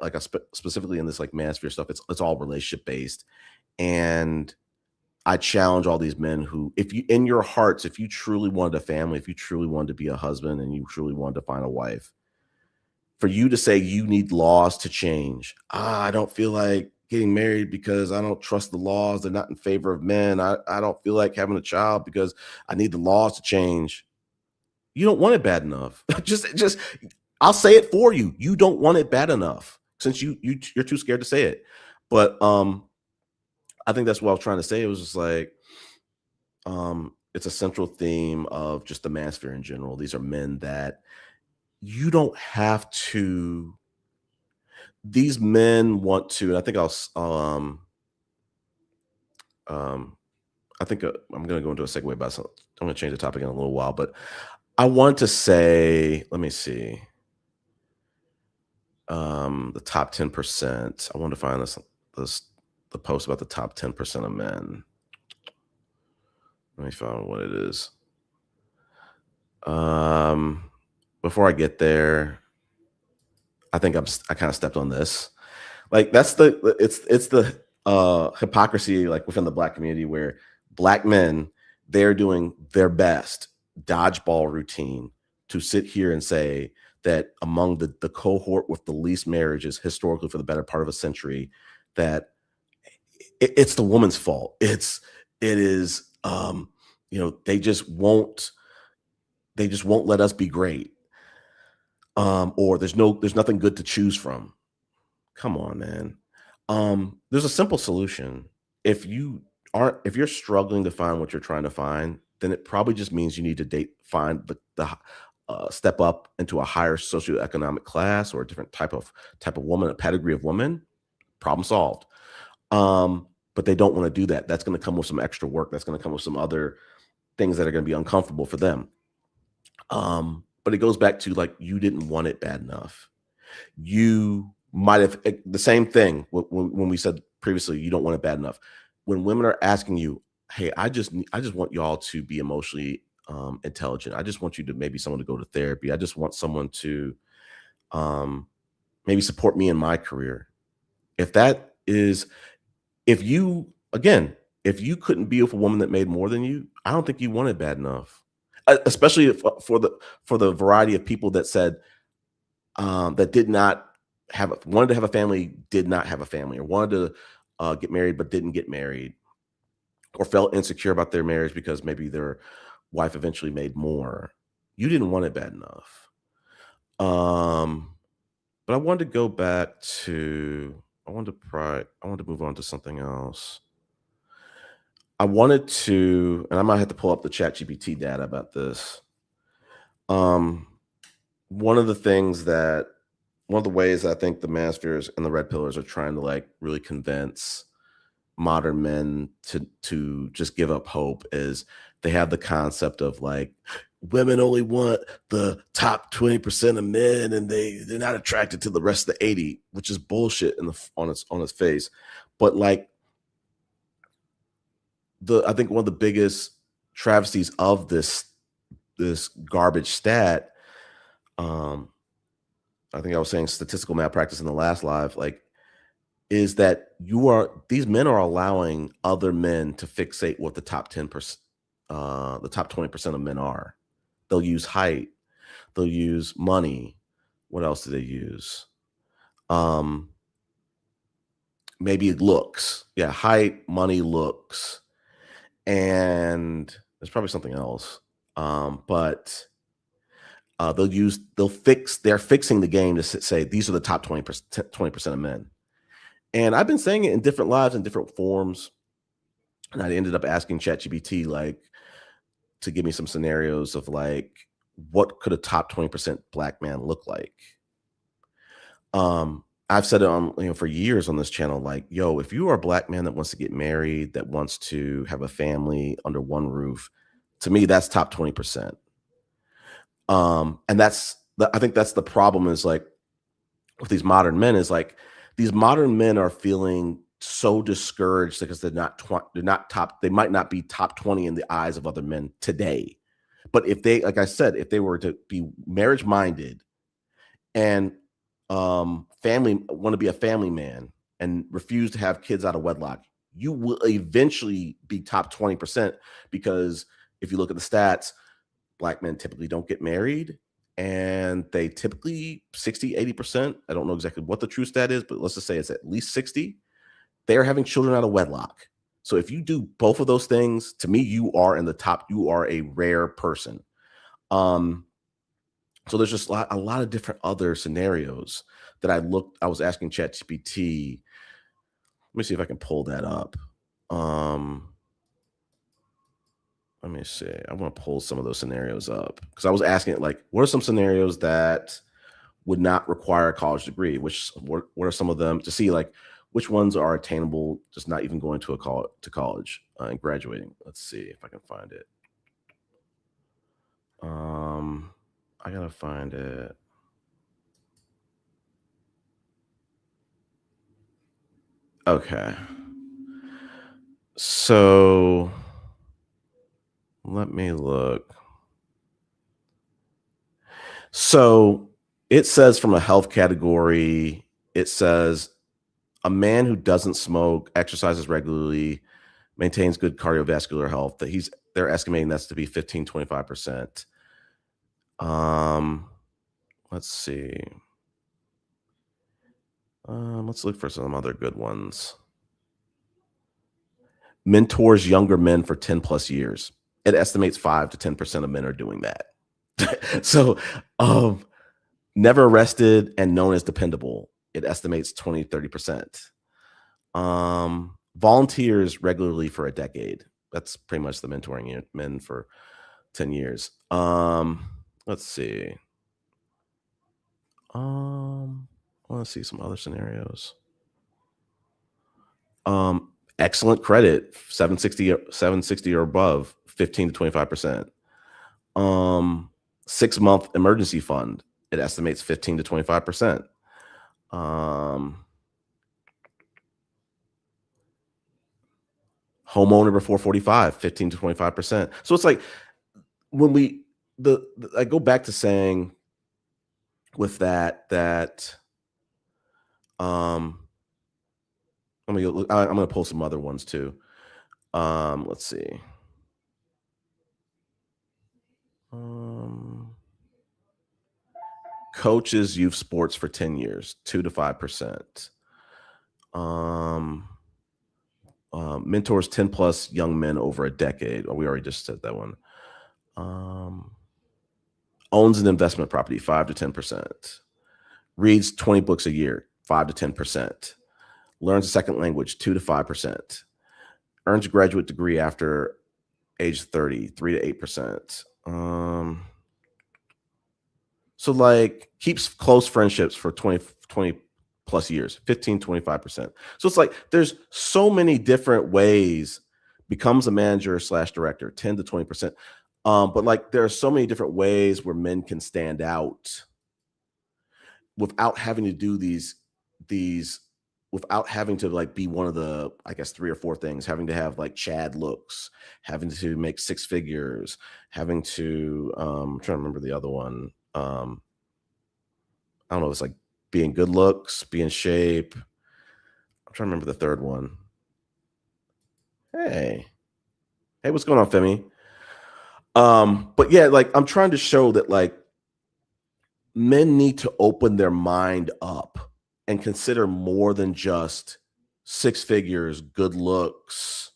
specifically in this like Manosphere stuff, it's all relationship based, and I challenge all these men who, if you in your hearts, if you truly wanted a family, if you truly wanted to be a husband, and you truly wanted to find a wife, for you to say you need laws to change. I don't feel like getting married because I don't trust the laws. They're not in favor of men. I don't feel like having a child because I need the laws to change. You don't want it bad enough. just I'll say it for you. You don't want it bad enough since you're too scared to say it. But I think that's what I was trying to say. It was just like it's a central theme of just the Manosphere in general. These are men that you don't have to. These men want to, and I think I'm going to go into a segue about something. I'm going to change the topic in a little while, but I want to say, let me see, the top 10%. I want to find the post about the top 10% of men. Let me find what it is. Before I get there, I think I kind of stepped on this. Like it's the hypocrisy like within the Black community where Black men, they're doing their best dodgeball routine to sit here and say that among the cohort with the least marriages historically for the better part of a century, that it's the woman's fault. It is they just won't let us be great. Or there's nothing good to choose from. Come on, man. There's a simple solution. If you're struggling to find what you're trying to find, then it probably just means you need to find the step up into a higher socioeconomic class or a different type of woman, a pedigree of woman. Problem solved. But they don't want to do that. That's going to come with some extra work. That's going to come with some other things that are going to be uncomfortable for them. But it goes back to like, you didn't want it bad enough. You might have the same thing when we said previously, you don't want it bad enough. When women are asking you, hey, I just want y'all to be emotionally intelligent. I just want you to maybe someone to go to therapy. I just want someone to maybe support me in my career. If you couldn't be with a woman that made more than you, I don't think you want it bad enough. Especially for the variety of people that said that did not wanted to have a family, did not have a family, or wanted to get married but didn't get married, or felt insecure about their marriage because maybe their wife eventually made more. You didn't want it bad enough. But I wanted to go back to. I wanted to move on to something else. I wanted to, and I might have to pull up the ChatGPT data about this. one of the ways I think the Manospheres and the Red Pillars are trying to like really convince modern men to just give up hope is they have the concept of like women only want the top 20% of men and they're not attracted to the rest of the 80, which is bullshit on its face. But like I think one of the biggest travesties of this garbage stat, I think I was saying statistical malpractice in the last live, like, is that these men are allowing other men to fixate what the top 10%, the top 20% of men are. They'll use height, they'll use money. What else do they use? Maybe looks. Yeah, height, money, looks. And there's probably something else. But they're fixing the game to say these are the top 20% of men. And I've been saying it in different lives and different forms. And I ended up asking ChatGPT like to give me some scenarios of like, what could a top 20% Black man look like? I've said it on, for years on this channel, like, yo, if you are a Black man that wants to get married, that wants to have a family under one roof, to me, that's top 20%. And I think that's the problem is like with these modern men is like these modern men are feeling so discouraged because they might not be top 20 in the eyes of other men today. But if they, like I said, if they were to be marriage minded and want to be a family man and refuse to have kids out of wedlock, you will eventually be top 20%, because if you look at the stats, Black men typically don't get married, and they typically 60-80%, I don't know exactly what the true stat is, but let's just say it's at least 60, they're having children out of wedlock. So if you do both of those things, to me, you are in the top. You are a rare person. So there's just a lot of different other scenarios that I was asking ChatGPT. Let me see if I can pull that up. Let me see. I want to pull some of those scenarios up because I was asking it like, what are some scenarios that would not require a college degree? What are some of them, to see like which ones are attainable, just not even going to college and graduating. Let's see if I can find it. I gotta find it. Okay. So let me look. So it says from a health category, it says a man who doesn't smoke, exercises regularly, maintains good cardiovascular health, they're estimating that's to be 15-25%. Let's see. Let's look for some other good ones. Mentors younger men for 10 plus years. It estimates 5 to 10% of men are doing that. So never arrested and known as dependable. It estimates 20-30%. Volunteers regularly for a decade. That's pretty much the mentoring men for 10 years. Let's see. I want to see some other scenarios. Excellent credit, 760 or above, 15-25%. 6-month emergency fund, it estimates 15-25%. Homeowner before 45, 15-25%. So it's like when I go back to saying with that I'm gonna pull some other ones too. Let's see. Coaches youth sports for 10 years, 2 to 5%. Mentors 10 plus young men over a decade. Oh, we already just said that one. Owns an investment property, 5 to 10%. Reads 20 books a year, 5 to 10%. Learns a second language, 2 to 5%. Earns a graduate degree after age 30, 3 to 8%. So like keeps close friendships for 20 plus years, 15, 25%. So it's like there's so many different ways, becomes a manager / director, 10 to 20%. But like there are so many different ways where men can stand out without having to do these without having to like be one of the, I guess, 3 or 4 things, having to have like Chad looks, having to make 6 figures, having to I'm trying to remember the other one. I don't know, it's like being good looks, be in shape. I'm trying to remember the third one. Hey, what's going on, Femi? But yeah, like I'm trying to show that like men need to open their mind up and consider more than just 6 figures, good looks.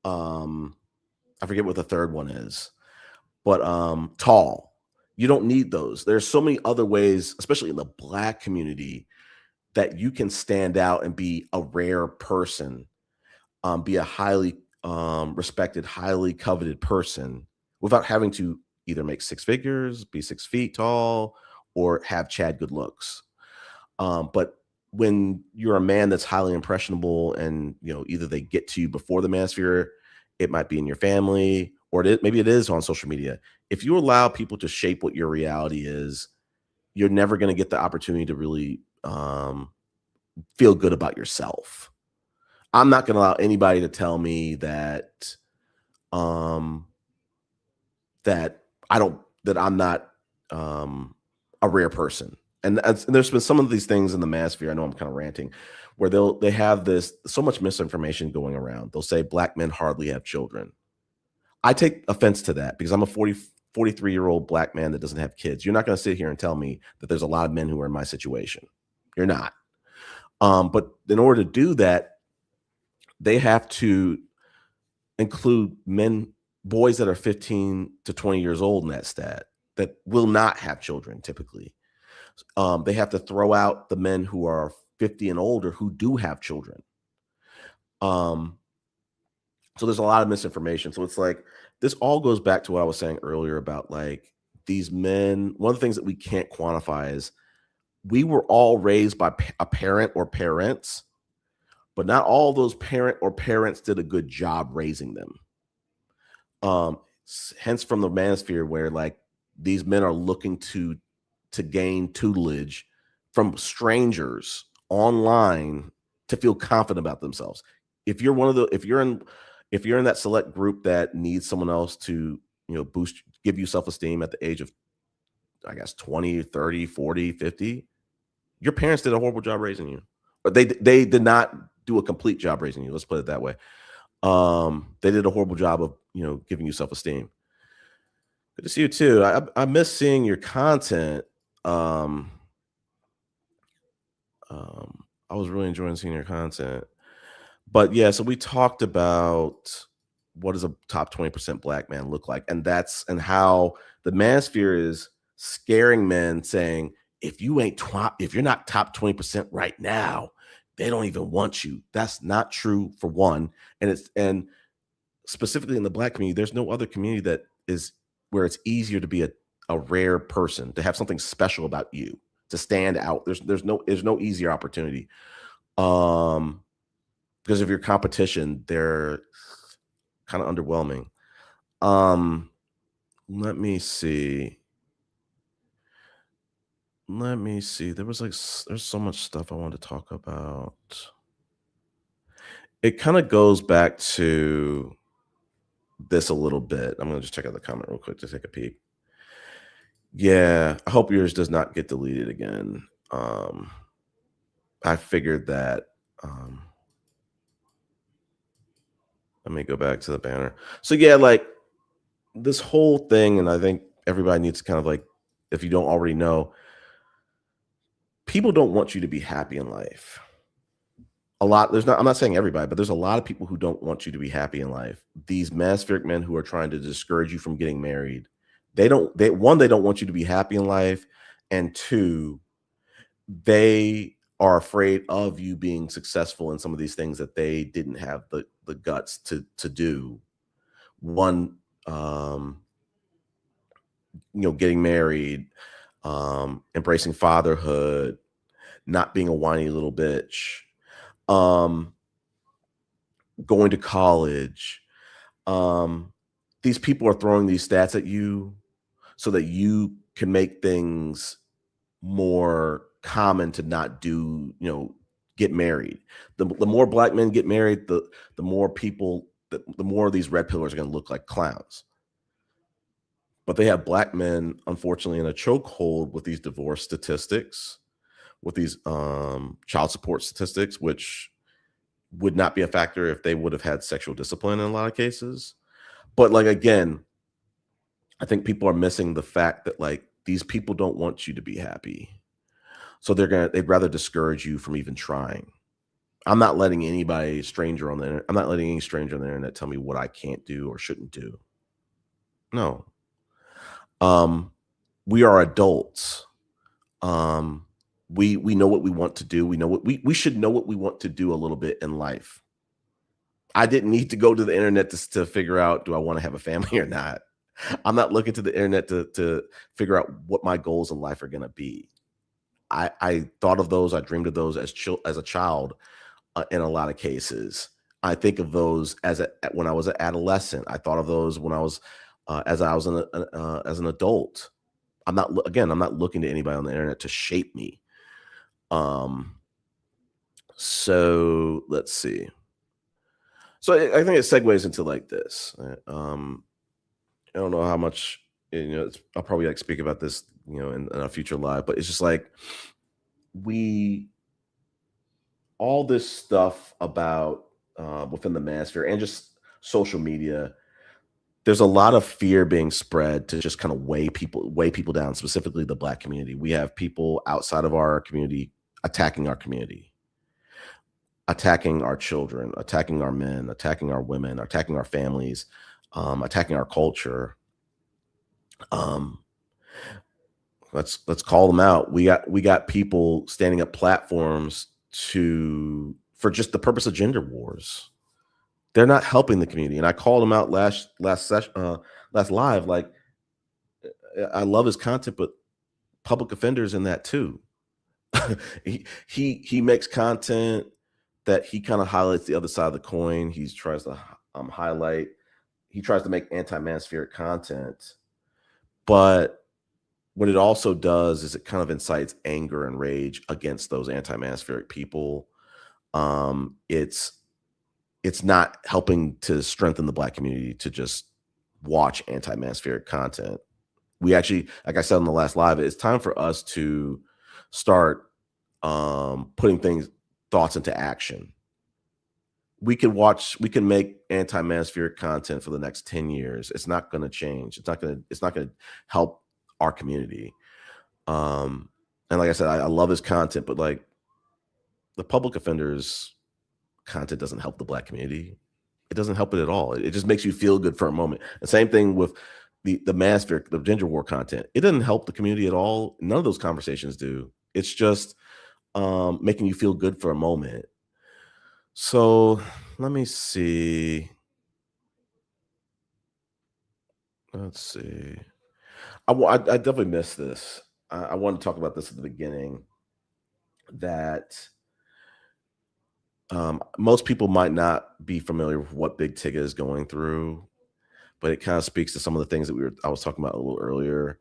I forget what the third one is, but tall. You don't need those. There's so many other ways, especially in the Black community, that you can stand out and be a rare person, be a highly respected, highly coveted person without having to either make 6 figures, be 6 feet tall, or have Chad good looks. But when you're a man that's highly impressionable and, you know, either they get to you before the manosphere, it might be in your family, or maybe it is on social media. If you allow people to shape what your reality is, you're never going to get the opportunity to really feel good about yourself. I'm not going to allow anybody to tell me that that I'm not a rare person. And there's been some of these things in the manosphere. I know I'm kind of ranting, where they have this so much misinformation going around. They'll say Black men hardly have children. I take offense to that because I'm a 43-year-old Black man that doesn't have kids. You're not going to sit here and tell me that there's a lot of men who are in my situation. You're not. But in order to do that, they have to include boys that are 15 to 20 years old in that stat that will not have children typically. They have to throw out the men who are 50 and older who do have children. So there's a lot of misinformation. So it's like, this all goes back to what I was saying earlier about like these men. One of the things that we can't quantify is we were all raised by a parent or parents, but not all those parent or parents did a good job raising them. Hence from the manosphere where like these men are looking to gain tutelage from strangers online to feel confident about themselves. If you're in that select group that needs someone else to, you know, give you self-esteem at the age of, I guess, 20, 30, 40, 50, your parents did a horrible job raising you. Or they did not do a complete job raising you. Let's put it that way. They did a horrible job of, you know, giving you self-esteem. Good to see you too. I miss seeing your content. I was really enjoying seeing your content. But yeah, so we talked about what does a top 20% Black man look like, and how the manosphere is scaring men, saying if you're not top 20% right now, they don't even want you. That's not true, for one, and specifically in the Black community, there's no other community that is where it's easier to be a rare person, to have something special about you, to stand out. There's no easier opportunity. Because of your competition, they're kind of underwhelming. Let me see. There's so much stuff I want to talk about. It kind of goes back to this a little bit. I'm going to just check out the comment real quick to take a peek. Yeah, I hope yours does not get deleted again. I figured that. Let me go back to the banner. So yeah, like this whole thing, and I think everybody needs to kind of like, if you don't already know, people don't want you to be happy in life. I'm not saying everybody, but there's a lot of people who don't want you to be happy in life. These Manospheric men who are trying to discourage you from getting married, they don't want you to be happy in life, and 2, they are afraid of you being successful in some of these things that they didn't have the guts to do. One, you know, getting married, embracing fatherhood, not being a whiny little bitch, going to college. These people are throwing these stats at you so that you can make things more common to not do, get married. The more black men get married, the more people, the more of these red pillars are going to look like clowns. But they have black men, unfortunately, in a chokehold with these divorce statistics, with these child support statistics, which would not be a factor if they would have had sexual discipline in a lot of cases. But like, again, I think people are missing the fact that like these people don't want you to be happy. So they'd rather discourage you from even trying. I'm not letting any stranger on the internet tell me what I can't do or shouldn't do. No. We are adults. We know what we want to do. We know what we should know what we want to do a little bit in life. I didn't need to go to the internet to figure out, do I want to have a family or not? I'm not looking to the internet to figure out what my goals in life are going to be. I thought of those. I dreamed of those as a child in a lot of cases. I think of those when I was an adolescent. I thought of those when I was as an adult. I'm not looking to anybody on the internet to shape me. So let's see. So I think it segues into like this. I don't know how much, I'll probably like speak about this, in a future live, but it's just like all this stuff about within the manosphere and just social media, there's a lot of fear being spread to just kind of weigh people down, specifically the Black community. We have people outside of our community attacking our community, attacking our children, attacking our men, attacking our women, attacking our families, attacking our culture. Let's call them out. We got people standing up platforms for just the purpose of gender wars. They're not helping the community, and I called him out last live. Like, I love his content, but public offenders in that too. he makes content that he kind of highlights the other side of the coin. He tries to make anti-manospheric content, but what it also does is it kind of incites anger and rage against those anti-manospheric people. It's not helping to strengthen the Black community to just watch anti-manospheric content. We actually, like I said on the last live, it's time for us to start putting thoughts into action. We can make anti-manospheric content for the next 10 years. It's not going to change. It's not going to help our community. And like I said, I love his content, but like the public offenders content doesn't help the Black community. It doesn't help it at all. It just makes you feel good for a moment. The same thing with the Manospheric, the gender war content. It doesn't help the community at all. None of those conversations do. It's just making you feel good for a moment. So let me see. Let's see. I definitely missed this. I wanted to talk about this at the beginning, that most people might not be familiar with what Big Tigga is going through, but it kind of speaks to some of the things that I was talking about a little earlier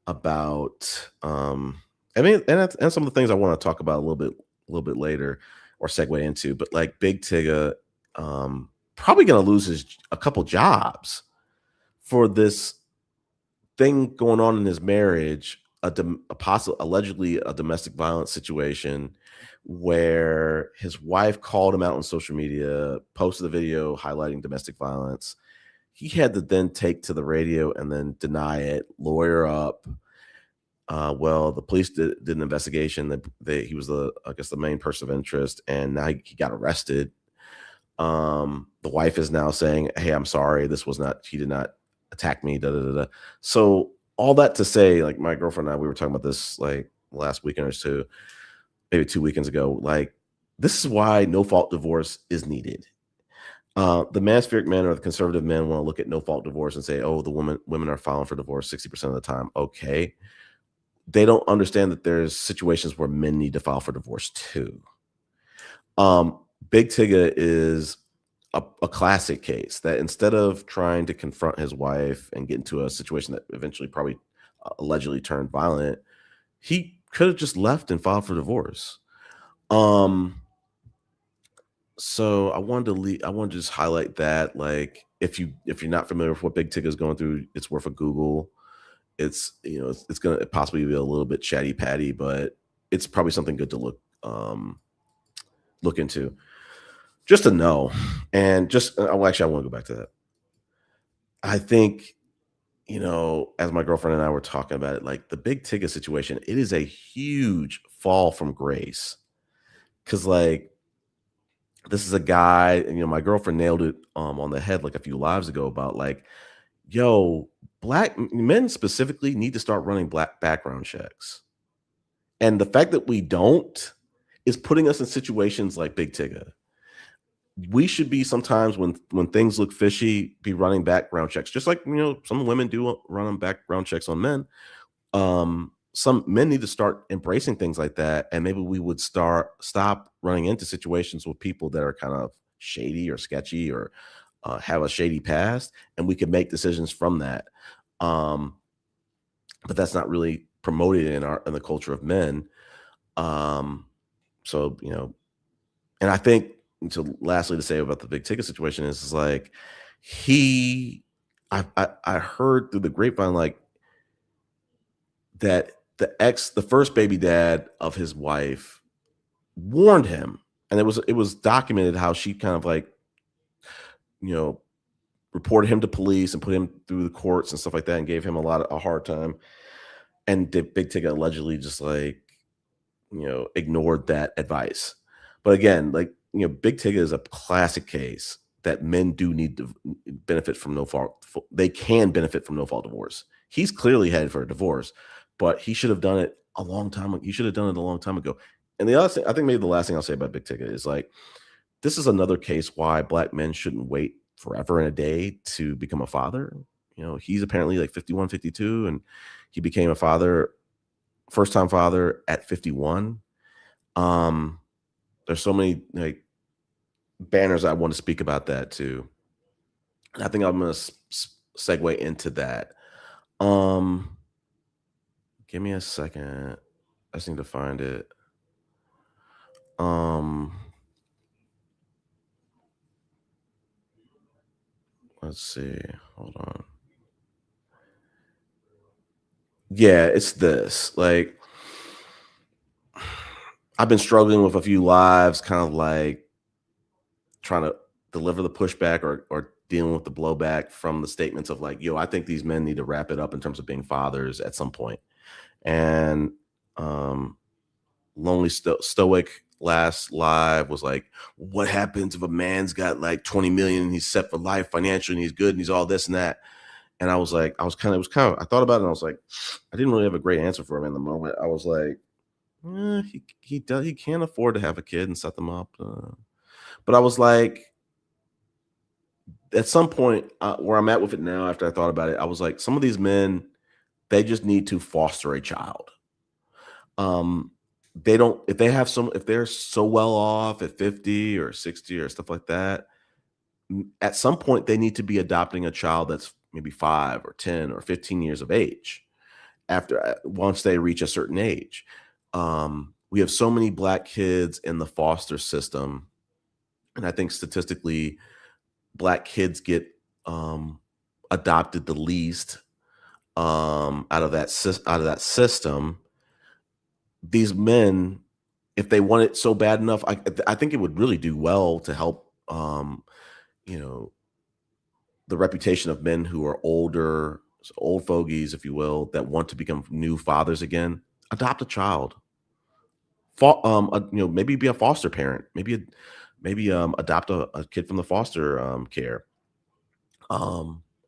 about, and some of the things I want to talk about a little bit later or segue into. But like Big Tigga, probably going to lose a couple jobs for this thing going on in his marriage, allegedly a domestic violence situation where his wife called him out on social media, posted a video highlighting domestic violence. He had to then take to the radio and then deny it, lawyer up. Well, the police did an investigation. He was the main person of interest, and now he got arrested. The wife is now saying, "Hey, I'm sorry. He did not attack me." So all that to say, like my girlfriend and I, we were talking about this like last weekend or two, maybe 2 weekends ago. Like, this is why no fault divorce is needed. The Manospheric men or the conservative men want to look at no fault divorce and say, "Oh, the women are filing for divorce 60% of the time." Okay, they don't understand that there's situations where men need to file for divorce too. Big Tigger is a classic case that instead of trying to confront his wife and get into a situation that eventually probably allegedly turned violent, he could have just left and filed for divorce. So I wanted to just highlight that, like, if you're not familiar with what Big Tigger is going through, it's worth a Google. It's it's gonna possibly be a little bit chatty patty, but it's probably something good to look into, just to know. And just I want to go back to that. I think, as my girlfriend and I were talking about it, like the Big Tigger situation, it is a huge fall from grace, because like, this is a guy, and my girlfriend nailed it on the head like a few lives ago about like, black men specifically need to start running black background checks. And the fact that we don't is putting us in situations like Big Tigger. We should be, sometimes when things look fishy, be running background checks, just like some women do run background checks on men. Some men need to start embracing things like that, and maybe we would stop running into situations with people that are kind of shady or sketchy or have a shady past, and we could make decisions from that. But that's not really promoted in the culture of men. So and I think, lastly, to say about the Big Tigger situation is like, I heard through the grapevine like that the first baby dad of his wife warned him, and it was documented how she kind of like reported him to police and put him through the courts and stuff like that, and gave him a hard time. And Big Tigger allegedly just like ignored that advice. But again, like, Big Tigger is a classic case that men do need to benefit from no fault. They can benefit from no fault divorce. He's clearly headed for a divorce, but he should have done it a long time ago. He should have done it a long time ago. And the other thing, I think maybe the last thing I'll say about Big Tigger is like, this is another case why black men shouldn't wait forever and a day to become a father. He's apparently like 51, 52, and he became a father, first-time father at 51. There's so many like banners I want to speak about that too. And I think I'm going to segue into that. Give me a second. I just need to find it. Let's see. Hold on. Yeah, it's this. Like, I've been struggling with a few lives, kind of like trying to deliver the pushback or dealing with the blowback from the statements of like, I think these men need to wrap it up in terms of being fathers at some point. And Lonely Stoic last live was like, what happens if a man's got like 20 million and he's set for life financially and he's good and he's all this and that? And I was like, I thought about it and I was like, I didn't really have a great answer for him in the moment. I was like, he can't afford to have a kid and set them up. But I was like, at some point where I'm at with it now, after I thought about it, I was like, some of these men, they just need to foster a child. If they're so well off at 50 or 60 or stuff like that, at some point they need to be adopting a child that's maybe 5 or 10 or 15 years of age once they reach a certain age. We have so many black kids in the foster system, and I think statistically black kids get adopted the least out of that system. These men, if they want it so bad enough, I think it would really do well to help the reputation of men who are older, old fogies, if you will, that want to become new fathers again. Adopt a child. Maybe be a foster parent. Maybe adopt a kid from the foster care.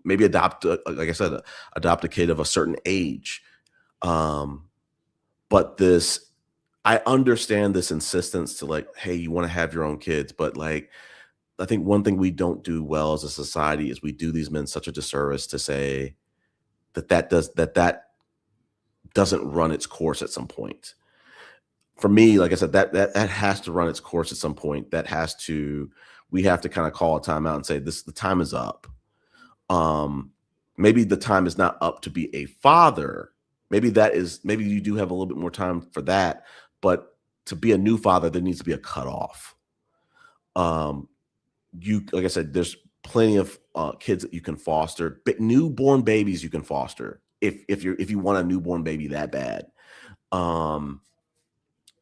Maybe adopt, like I said, adopt a kid of a certain age. But I understand this insistence to like, hey, you want to have your own kids, but like, I think one thing we don't do well as a society is we do these men such a disservice to say that doesn't run its course at some point. For me, like I said, that has to run its course at some point. We have to kind of call a timeout and say the time is up. Maybe the time is not up to be a father. Maybe you do have a little bit more time for that, but to be a new father, there needs to be a cutoff. Like I said, there's plenty of kids that you can foster, but newborn babies you can foster if you want a newborn baby that bad.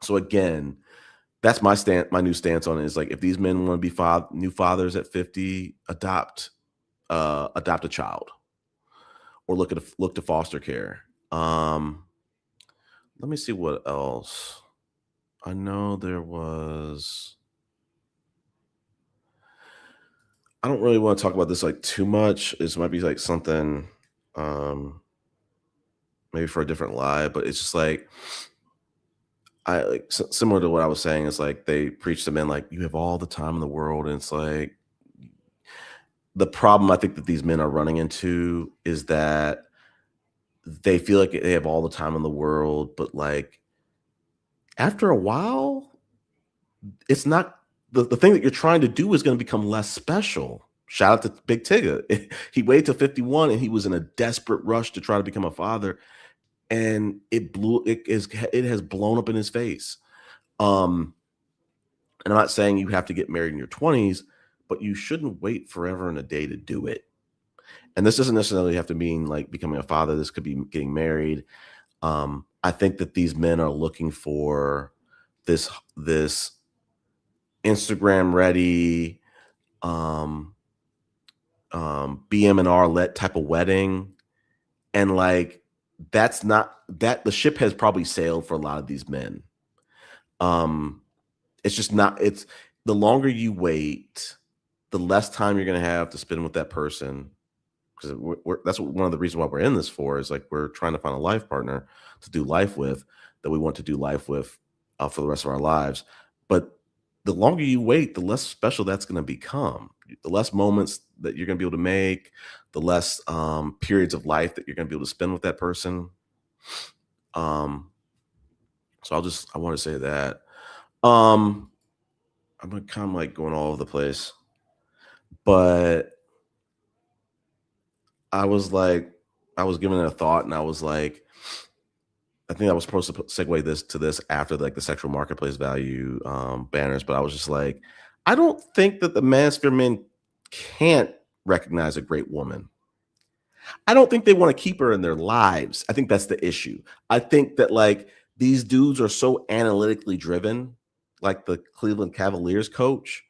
So again, that's my new stance on it, is like, if these men want to be new fathers at 50, adopt a child, or look to foster care. Let me see what else. I know there was. I don't really want to talk about this like too much. This might be like something maybe for a different live, but it's just like, similar to what I was saying, is like they preach to men like, you have all the time in the world, and it's like, the problem I think that these men are running into is that they feel like they have all the time in the world, but like after a while, it's not the thing that you're trying to do is going to become less special. Shout out to Big Tigger. He waited till 51 and he was in a desperate rush to try to become a father, and it has blown up in his face. And I'm not saying you have to get married in your 20s, but you shouldn't wait forever and a day to do it. And this doesn't necessarily have to mean like becoming a father. This could be getting married. I think that these men are looking for this Instagram ready, BM&R let type of wedding. And like, that's not that the ship has probably sailed for a lot of these men. It's just not, it's the longer you wait, the less time you're going to have to spend with that person. Because that's one of the reasons why we're in this for, is like, we're trying to find a life partner to do life with, that we want to do life with for the rest of our lives. But the longer you wait, the less special that's going to become. The less moments that you're going to be able to make, the less periods of life that you're going to be able to spend with that person. So I want to say that. I'm kind of like going all over the place, but I was giving it a thought, and I was like, I think I was supposed to segue this after like the sexual marketplace value banners, but I was just like, I don't think that the Manosphere men can't recognize a great woman. I don't think they want to keep her in their lives. I think that's the issue. I think that like these dudes are so analytically driven, like the Cleveland Cavaliers coach.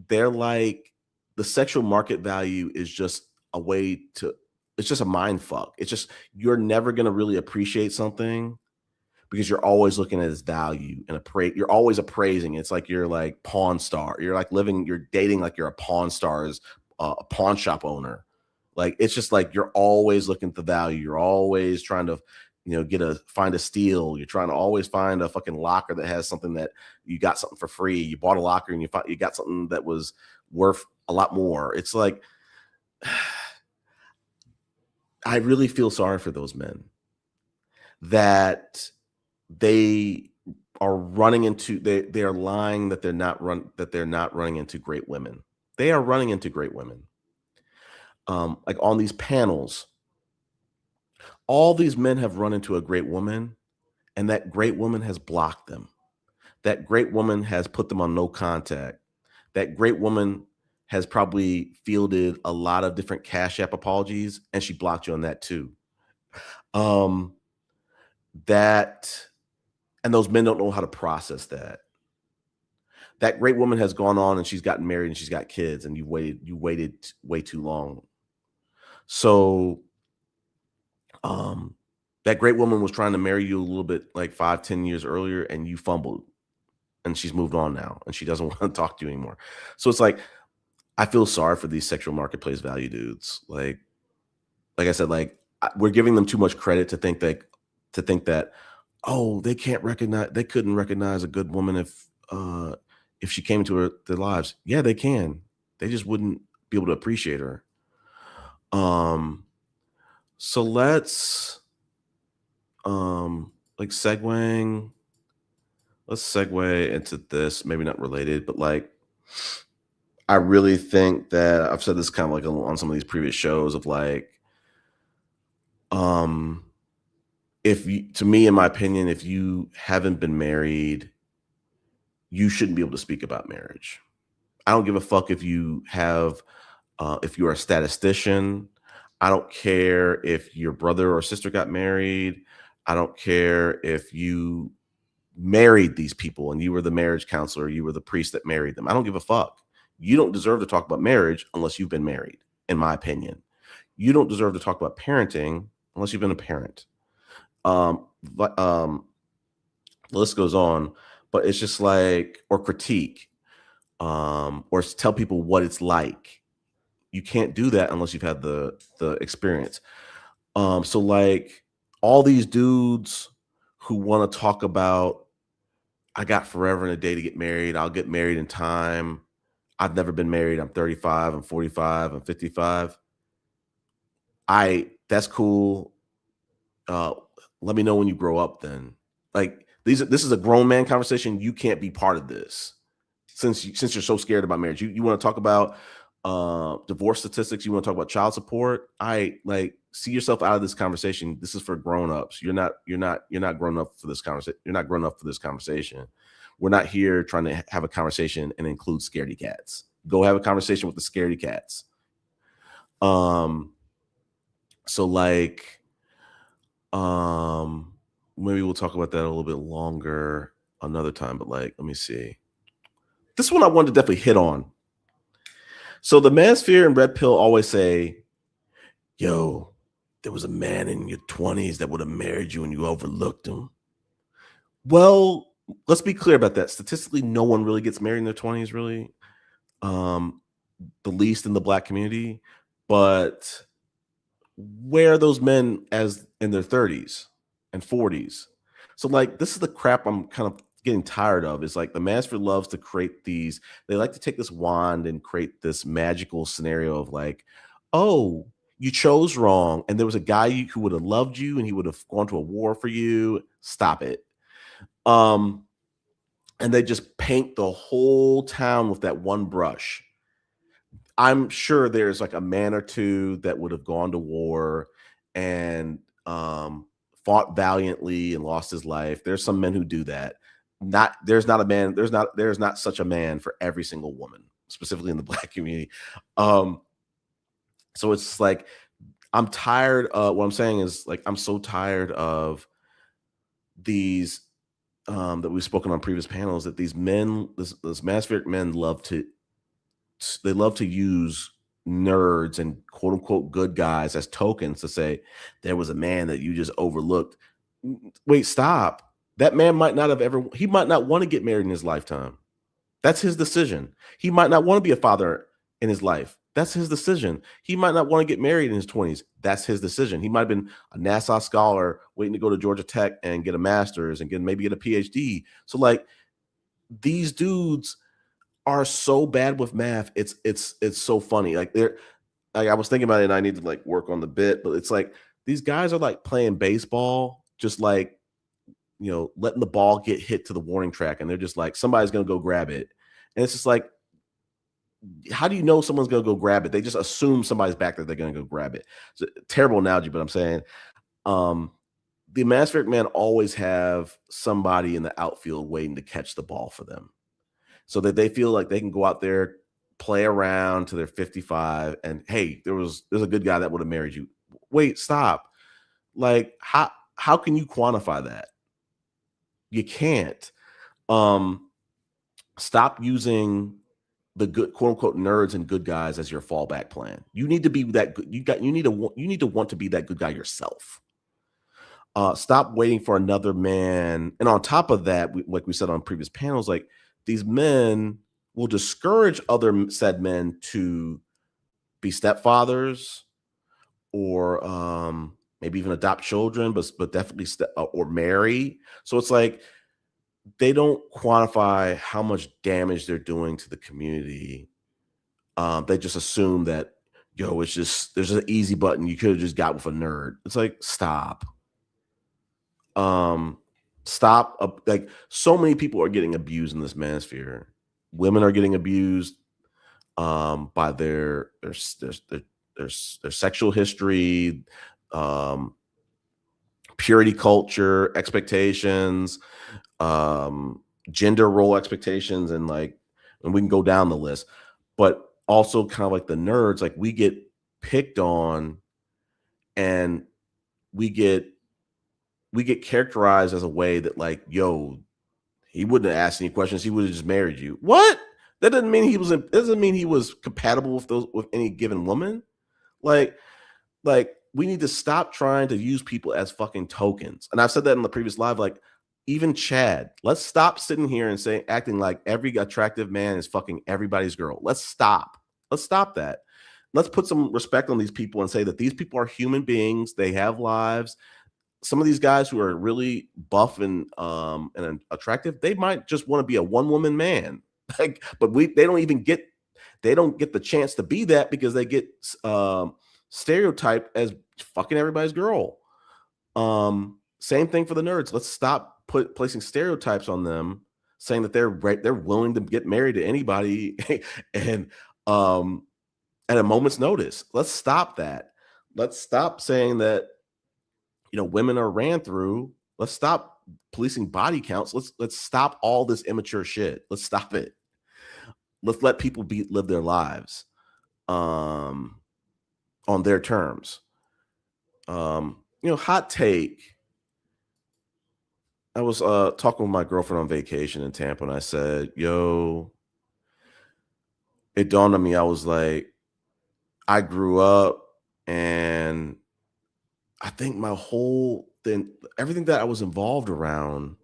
They're like, the sexual market value is just a way to, it's just a mind fuck. It's just, you're never going to really appreciate something because you're always looking at its value and you're always appraising. It's like you're like Pawn Star. You're like you're dating like you're a Pawn Star's a pawn shop owner. Like, it's just like, you're always looking at the value. You're always trying to, find a steal. You're trying to always find a fucking locker that has something that you got something for free. You bought a locker and you got something that was worth a lot more. It's like, I really feel sorry for those men that they are running into, they are lying that they're not running into great women. They are running into great women. Like on these panels, all these men have run into a great woman, and that great woman has blocked them. That great woman has put them on no contact. That great woman has probably fielded a lot of different Cash App apologies, and she blocked you on that too. And those men don't know how to process that. That great woman has gone on and she's gotten married and she's got kids, and you waited way too long. So that great woman was trying to marry you a little bit like 5-10 years earlier, and you fumbled, and she's moved on now and she doesn't want to talk to you anymore. So it's like, I feel sorry for these sexual marketplace value dudes. Like I said, like, we're giving them too much credit to think that, oh, they couldn't recognize a good woman if she came into their lives. Yeah, they can. They just wouldn't be able to appreciate her. So let's like segueing. Let's segue into this. Maybe not related, but like, I really think that I've said this kind of like on some of these previous shows of like, if you, to me, in my opinion, if you haven't been married, you shouldn't be able to speak about marriage. I don't give a fuck if you have, if you're a statistician. I don't care if your brother or sister got married. I don't care if you married these people and you were the marriage counselor, you were the priest that married them. I don't give a fuck. You don't deserve to talk about marriage unless you've been married, in my opinion. You don't deserve to talk about parenting unless you've been a parent. The list goes on, but it's just like, or critique, or tell people what it's like. You can't do that unless you've had the experience. So like all these dudes who want to talk about, I got forever and a day to get married. I'll get married in time. I've never been married. I'm 35, I'm 45, I'm 55. That's cool. Let me know when you grow up then. Like this is a grown man conversation. You can't be part of this since you're so scared about marriage. You want to talk about divorce statistics, you want to talk about child support. See yourself out of this conversation. This is for grown-ups. You're not grown up for this conversation. You're not grown up for this conversation. We're not here trying to have a conversation and include scaredy cats. Go have a conversation with the scaredy cats. So like, maybe we'll talk about that a little bit longer another time, but like, let me see. This one I wanted to definitely hit on. So the Manosphere and Red Pill always say, yo, there was a man in your 20s that would have married you and you overlooked him. Well, let's be clear about that. Statistically, no one really gets married in their 20s, really. The least in the Black community. But where are those men as in their 30s and 40s? So like, this is the crap I'm kind of getting tired of. Is like the Manosphere loves to create these, they like to take this wand and create this magical scenario of like, oh, you chose wrong and there was a guy who would have loved you and he would have gone to a war for you. Stop it. And they just paint the whole town with that one brush. I'm sure there's like a man or two that would have gone to war and fought valiantly and lost his life. There's some men who do that. There's not such a man for every single woman, specifically in the Black community. So it's like, I'm tired. What I'm saying is like, I'm so tired of these that we've spoken on previous panels, that these men, this Manospheric men love to use nerds and quote unquote good guys as tokens to say there was a man that you just overlooked. Wait, stop. That man might not want to get married in his lifetime. That's his decision. He might not want to be a father in his life. That's his decision. He might not want to get married in his 20s. That's his decision. He might have been a NASA scholar waiting to go to Georgia Tech and get a master's and maybe get a PhD. So like, these dudes are so bad with math. It's so funny. Like I was thinking about it and I need to like work on the bit, but it's like these guys are like playing baseball, just like, you know, letting the ball get hit to the warning track. And they're just like, somebody's going to go grab it. And it's just like, how do you know someone's going to go grab it? They just assume somebody's back there. They're going to go grab it. It's a terrible analogy, but I'm saying the Manospheric men always have somebody in the outfield waiting to catch the ball for them so that they feel like they can go out there, play around till they're 55. And hey, there's a good guy that would have married you. Wait, stop. Like, how can you quantify that? You can't. Stop using the good quote unquote nerds and good guys as your fallback plan. You need to be that good. You need to want to be that good guy yourself. Stop waiting for another man. And on top of that, like we said on previous panels, like these men will discourage other said men to be stepfathers or maybe even adopt children, but definitely or marry. So it's like they don't quantify how much damage they're doing to the community. They just assume that, yo, there's an easy button you could have just got with a nerd. It's like, stop. Stop. Like, so many people are getting abused in this manosphere. Women are getting abused by their sexual history, purity culture, expectations, gender role expectations, and we can go down the list. But also kind of like the nerds, like we get picked on, and we get characterized as a way that, like, yo, he wouldn't have asked any questions. He would have just married you. What? That doesn't mean he was compatible with any given woman. Like we need to stop trying to use people as fucking tokens. And I've said that in the previous live. Like, even Chad, let's stop sitting here and acting like every attractive man is fucking everybody's girl. Let's stop that. Let's put some respect on these people and say that these people are human beings. They have lives. Some of these guys who are really buff and attractive, they might just want to be a one-woman man. Like, but they don't get the chance to be that because they get stereotyped as fucking everybody's girl. Same thing for the nerds. Let's stop placing stereotypes on them, saying that they're willing to get married to anybody and at a moment's notice. Let's stop that. Let's stop saying that, you know, women are ran through. Let's stop policing body counts. Let's stop all this immature shit. Let's stop it. Let's let people live their lives on their terms. You know, hot take. I was talking with my girlfriend on vacation in Tampa, and I said, yo, it dawned on me. I was like, I grew up, and I think my whole thing, everything that I was involved around,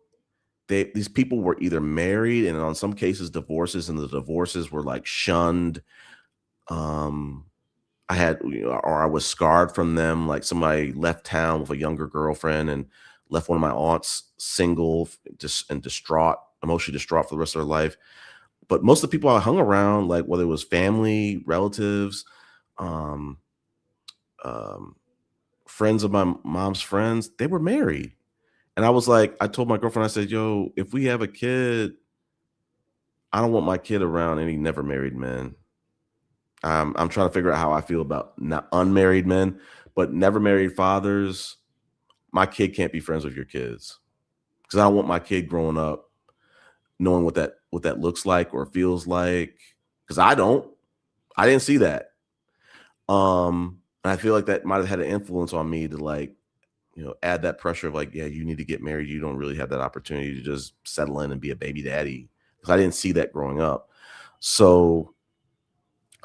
these people were either married and in some cases divorces, and the divorces were like shunned. I had, or I was scarred from them. Like, somebody left town with a younger girlfriend and left one of my aunts single, and distraught, emotionally distraught for the rest of their life. But most of the people I hung around, like whether it was family, relatives, friends of my mom's friends, they were married. And I was like, I told my girlfriend, I said, yo, if we have a kid, I don't want my kid around any never married men. I'm trying to figure out how I feel about not unmarried men, but never married fathers. My kid can't be friends with your kids, because I don't want my kid growing up knowing what that looks like or feels like, because I didn't see that. And I feel like that might have had an influence on me to, like, you know, add that pressure of like, yeah, you need to get married. You don't really have that opportunity to just settle in and be a baby daddy, because I didn't see that growing up. So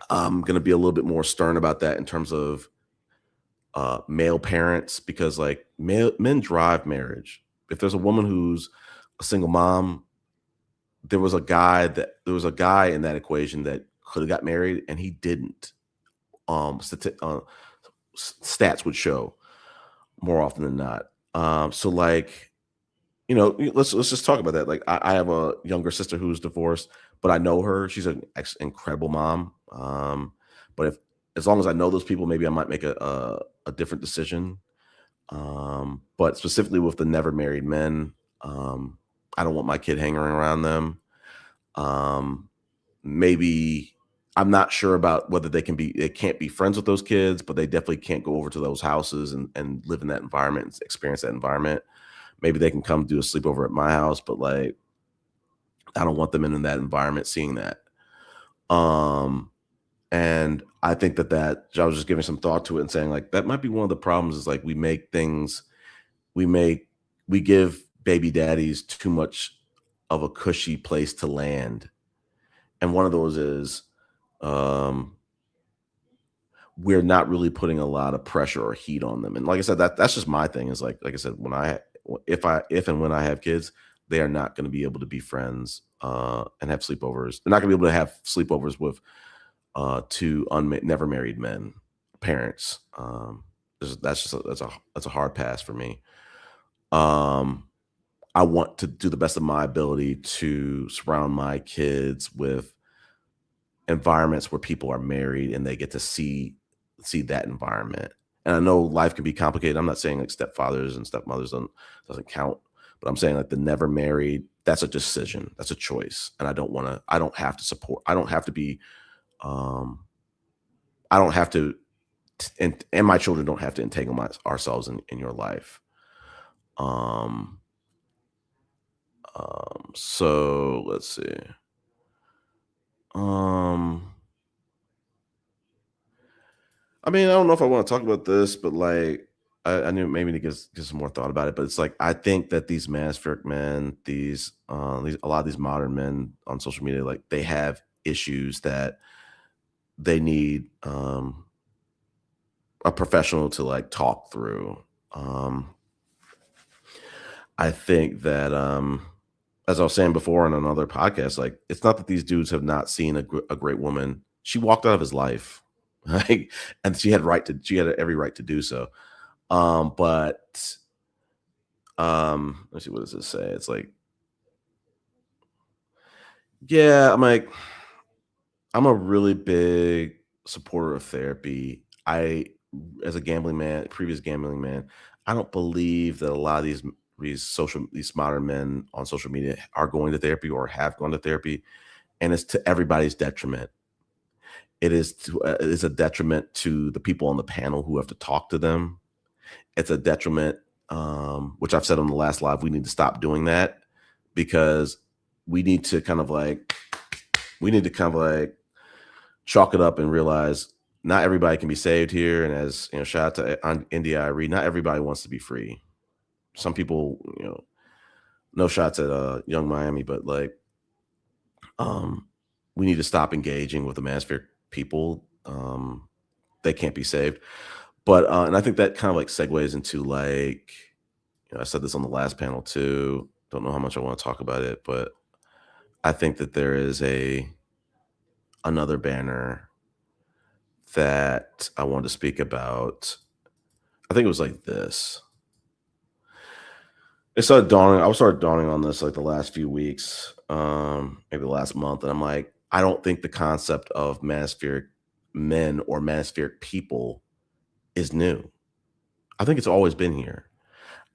I'm going to be a little bit more stern about that in terms of male parents, because like men drive marriage. If there's a woman who's a single mom, there was a guy in that equation that could have got married and he didn't. Stats would show more often than not. So like, you know, let's just talk about that. Like, I have a younger sister who's divorced, but I know her. She's an incredible mom. But as long as I know those people, maybe I might make a different decision. But specifically with the never married men, I don't want my kid hanging around them. Maybe I'm not sure about whether they can't be friends with those kids, but they definitely can't go over to those houses and live in that environment and experience that environment. Maybe they can come do a sleepover at my house, but like, I don't want them in that environment seeing that. And I think that I was just giving some thought to it and saying like, that might be one of the problems, is like we give baby daddies too much of a cushy place to land. And one of those is, we're not really putting a lot of pressure or heat on them. And like I said, that's just my thing, is like I said, if and when I have kids, they are not going to be able to be friends and have sleepovers. They're not going to be able to have sleepovers with two never married men parents. That's a hard pass for me. I want to do the best of my ability to surround my kids with environments where people are married and they get to see that environment. And I know life can be complicated. I'm not saying like stepfathers and stepmothers doesn't count, but I'm saying like the never married, that's a decision. That's a choice. And I don't have to support. I don't have to be, I don't have to, and my children don't have to entangle ourselves in your life. So let's see. I mean, I don't know if I want to talk about this, but like, I knew maybe to give some more thought about it. But it's like, I think that these Manospheric men, a lot of these modern men on social media, like they have issues that they need a professional to like talk through. I think that, as I was saying before on another podcast, like it's not that these dudes have not seen a great woman. She walked out of his life, like, and she had every right to do so. But let's see, what does it say? It's like, yeah, I'm a really big supporter of therapy. As a previous gambling man, I don't believe that a lot of these modern men on social media are going to therapy or have gone to therapy, and it's to everybody's detriment. It is a detriment to the people on the panel who have to talk to them. It's a detriment, which I've said on the last live. We need to stop doing that because we need to kind of like chalk it up and realize not everybody can be saved here. And as you know, shout out to India Irie, not everybody wants to be free. Some people, no shots at Young Miami, but like, we need to stop engaging with the Manospheric people. They can't be saved. But and I think that kind of like segues into like, I said this on the last panel too. Don't know how much I want to talk about it, but I think that there is another banner that I wanted to speak about. I think it was like this. I started dawning on this like the last few weeks, maybe the last month, and I'm like, I don't think the concept of Manospheric men or Manospheric people is new. I think it's always been here.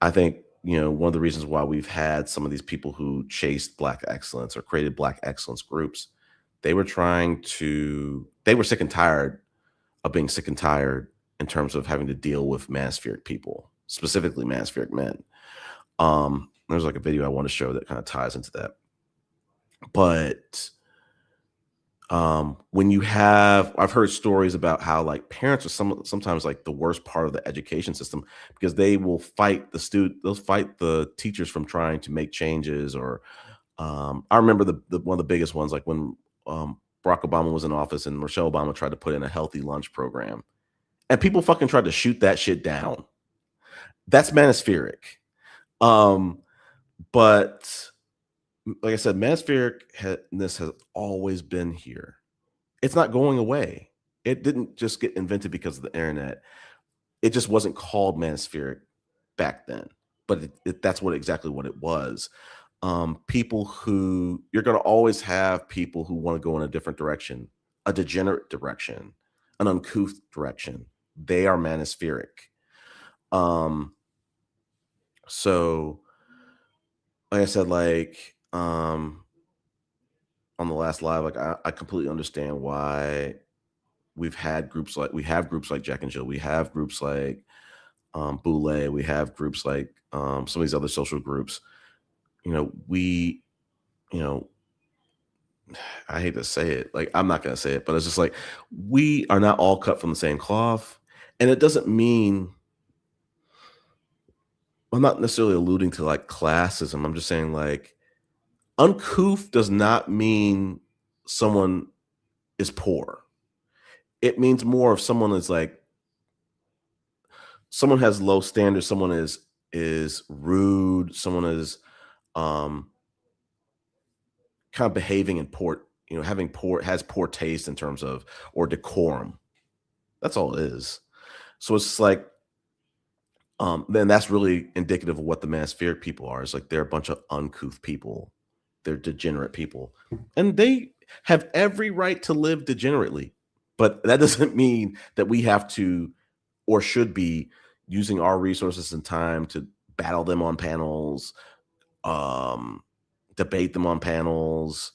I think, one of the reasons why we've had some of these people who chased Black excellence or created Black excellence groups, they were sick and tired of being sick and tired in terms of having to deal with Manospheric people, specifically Manospheric men. There's like a video I want to show that kind of ties into that. But I've heard stories about how like parents are sometimes like the worst part of the education system because they will fight they'll fight the teachers from trying to make changes. Or I remember one of the biggest ones, like when Barack Obama was in office and Michelle Obama tried to put in a healthy lunch program, and people fucking tried to shoot that shit down. That's Manospheric. But like I said, Manospheric-ness has always been here. It's not going away. It didn't just get invented because of the internet. It just wasn't called Manospheric back then, but that's exactly what it was. People who you're going to always have people who want to go in a different direction, a degenerate direction, an uncouth direction. They are Manospheric. So like I said, like, on the last live, like I completely understand why we have groups like Jack and Jill. We have groups like Boule. We have groups like some of these other social groups. I hate to say it, like I'm not gonna say it, but it's just like we are not all cut from the same cloth. And it doesn't mean, I'm not necessarily alluding to like classism. I'm just saying like uncouth does not mean someone is poor. It means more of someone is like, someone has low standards, someone is rude, someone is kind of behaving in poor, has poor taste in terms of, or decorum. That's all it is. So it's like, then that's really indicative of what the Manospheric people are. It's like they're a bunch of uncouth people. They're degenerate people. And they have every right to live degenerately. But that doesn't mean that we have to or should be using our resources and time to battle them on panels, debate them on panels,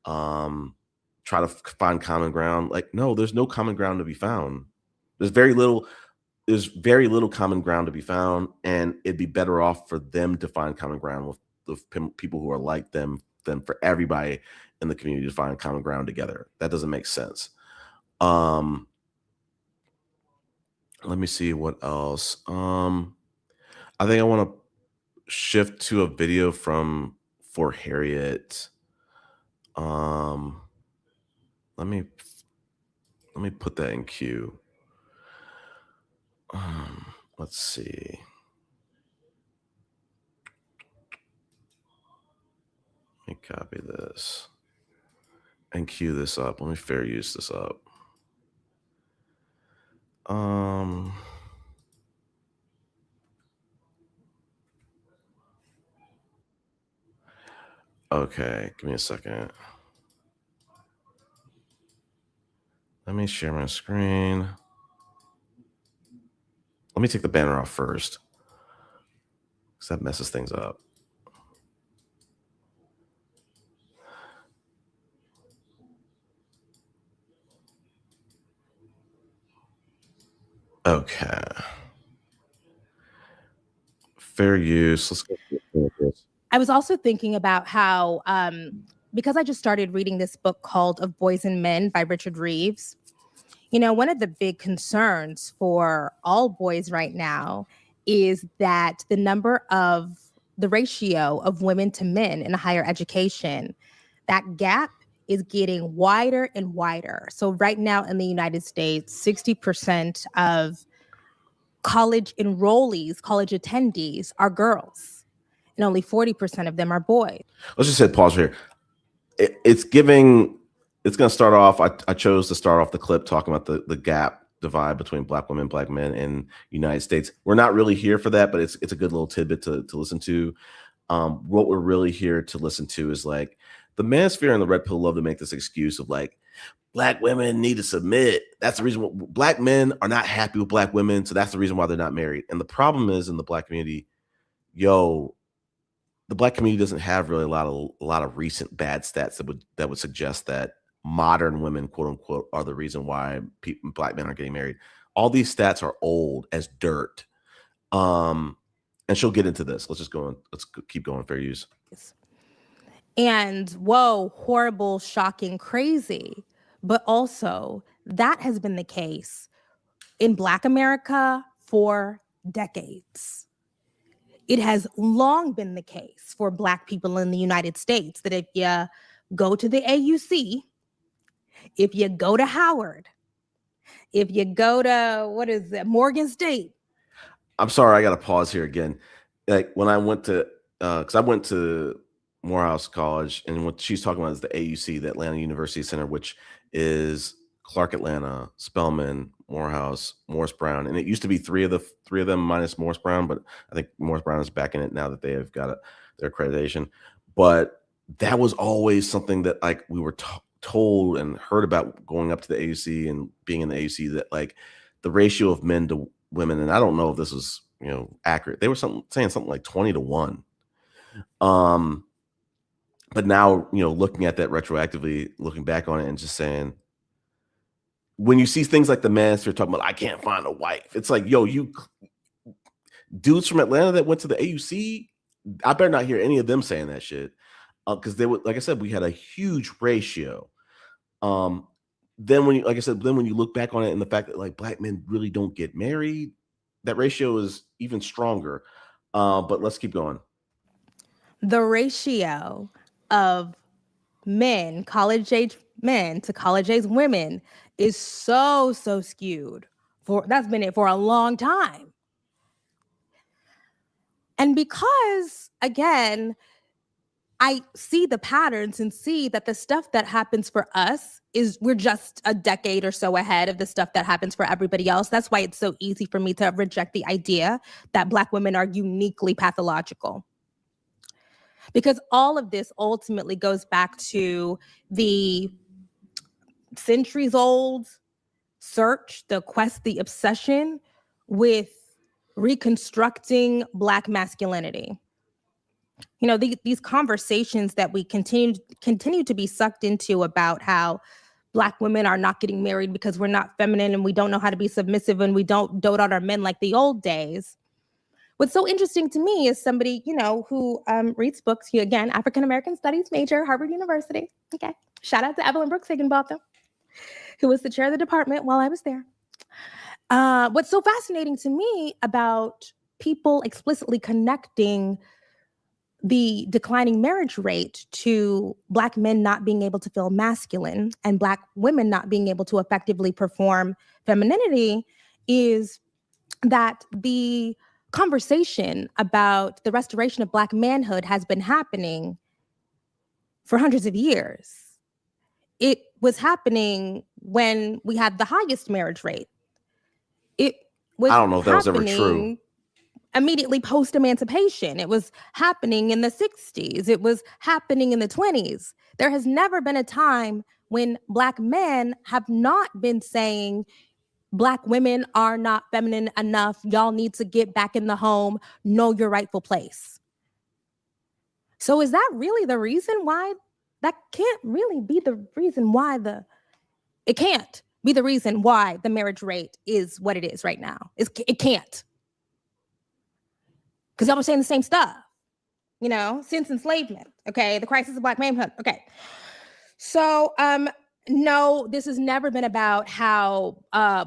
try to find common ground. Like, no, there's no common ground to be found. There's very little common ground to be found, and it'd be better off for them to find common ground with the people who are like them than for everybody in the community to find common ground together. That doesn't make sense. Let me see what else. I think I want to shift to a video from For Harriet. Let me put that in queue. Let's see. Let me copy this and queue this up. Let me fair use this up. Okay, give me a second. Let me share my screen. Let me take the banner off first, because that messes things up. Okay. Fair use. Let's go. I was also thinking about how, because I just started reading this book called Of Boys and Men by Richard Reeves, you know, one of the big concerns for all boys right now is that the ratio of women to men in higher education, that gap is getting wider and wider. So right now in the United States, 60% of college enrollees, college attendees are girls, and only 40% of them are boys. Let's just hit pause here. It's going to start off. I chose to start off the clip talking about the gap divide between Black women, Black men in the United States. We're not really here for that, but it's a good little tidbit to listen to. What we're really here to listen to is like the manosphere and the red pill love to make this excuse of like, Black women need to submit. That's the reason why Black men are not happy with Black women. So that's the reason why they're not married. And the problem is in the Black community, the Black community doesn't have really a lot of recent bad stats that would suggest that modern women, quote unquote, are the reason why Black men are getting married. All these stats are old as dirt. And she'll get into this. Let's keep going. Fair use. And whoa, horrible, shocking, crazy. But also, that has been the case in Black America for decades. It has long been the case for Black people in the United States that if you go to the AUC, if you go to Howard, if you go to, Morgan State. I'm sorry, I got to pause here again. Like when I went to, because I went to Morehouse College, and what she's talking about is the AUC, the Atlanta University Center, which is Clark Atlanta, Spelman, Morehouse, Morris Brown, and it used to be three of them minus Morris Brown, but I think Morris Brown is back in it now that they have got their accreditation. But that was always something that like we were told and heard about going up to the AUC and being in the AUC, that like the ratio of men to women, and I don't know if this was accurate. They were saying something like 20-1. But now, looking at that retroactively, looking back on it and just saying, when you see things like the Manosphere talking about, I can't find a wife. It's like, you dudes from Atlanta that went to the AUC, I better not hear any of them saying that shit. Because they would, like I said, we had a huge ratio. Then when you look back on it and the fact that like Black men really don't get married, that ratio is even stronger. But let's keep going. The ratio of men, college-age men to college-age women is so skewed. That's been it for a long time. And because, again, I see the patterns and see that the stuff that happens for us is we're just a decade or so ahead of the stuff that happens for everybody else. That's why it's so easy for me to reject the idea that Black women are uniquely pathological. Because all of this ultimately goes back to the centuries-old search, the quest, the obsession with reconstructing Black masculinity. You know, these conversations that we continue to be sucked into about how Black women are not getting married because we're not feminine and we don't know how to be submissive and we don't dote on our men like the old days. What's so interesting to me is somebody, you know, who reads books. Again, African-American Studies major, Harvard University. Okay. Shout out to Evelyn Brooks Higginbotham, who was the chair of the department while I was there. What's so fascinating to me about people explicitly connecting the declining marriage rate to Black men not being able to feel masculine and Black women not being able to effectively perform femininity is that the conversation about the restoration of Black manhood has been happening for hundreds of years. It was happening when we had the highest marriage rate. It was I don't know if that was ever true. Immediately post-emancipation. It was happening in the 60s. It was happening in the 20s. There has never been a time when Black men have not been saying, Black women are not feminine enough. Y'all need to get back in the home, know your rightful place. So is that really the reason why? That can't really be the reason why it can't be the reason why the marriage rate is what it is right now. It can't. Because y'all were saying the same stuff, you know, since enslavement, okay? The crisis of Black manhood, okay. So, no, this has never been about how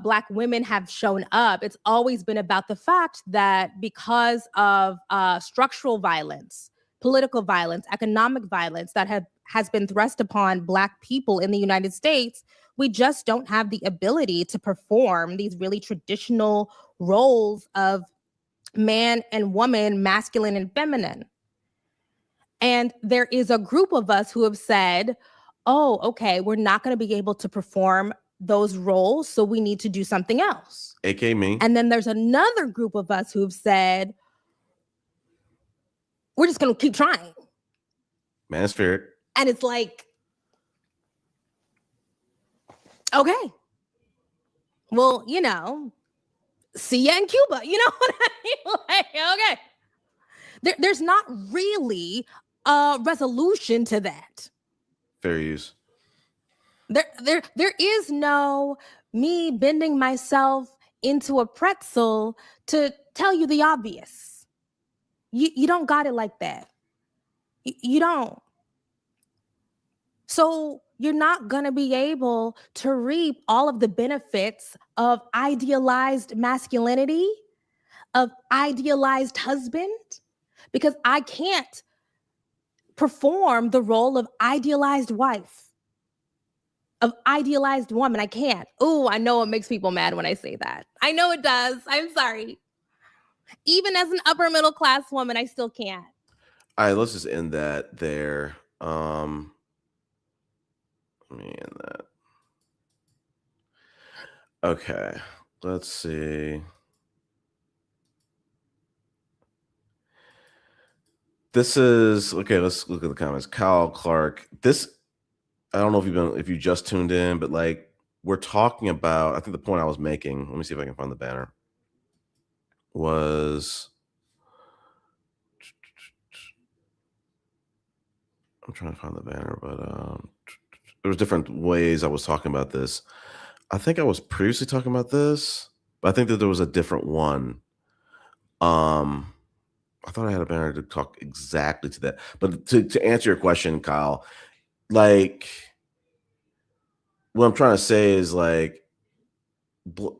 Black women have shown up. It's always been about the fact that because of structural violence, political violence, economic violence that has been thrust upon Black people in the United States, we just don't have the ability to perform these really traditional roles of man and woman, masculine and feminine. And there is a group of us who have said, oh, okay, we're not going to be able to perform those roles, so we need to do something else. AKA me. And then there's another group of us who've said, we're just going to keep trying. Manospheric. And it's like, okay, well, you know, see ya in Cuba. You know what I mean? Like, okay. There's not really a resolution to that. Fair use. There is no me bending myself into a pretzel to tell you the obvious. You don't got it like that. You don't. So you're not going to be able to reap all of the benefits of idealized masculinity, of idealized husband, because I can't perform the role of idealized wife, of idealized woman. I can't. Oh, I know it makes people mad when I say that. I know it does. I'm sorry. Even as an upper middle class woman, I still can't. All right, let's just end that there. Let me end that. Okay, let's see. This is okay. Let's look at the comments. Kyle Clark. This, I don't know if you just tuned in, but like we're talking about. I think the point I was making. Let me see if I can find the banner. Was I'm trying to find the banner, but there was different ways I was talking about this. I think I was previously talking about this, but I think that there was a different one. I thought I had a banner to talk exactly to that. But to answer your question, Kyle, like what I'm trying to say is like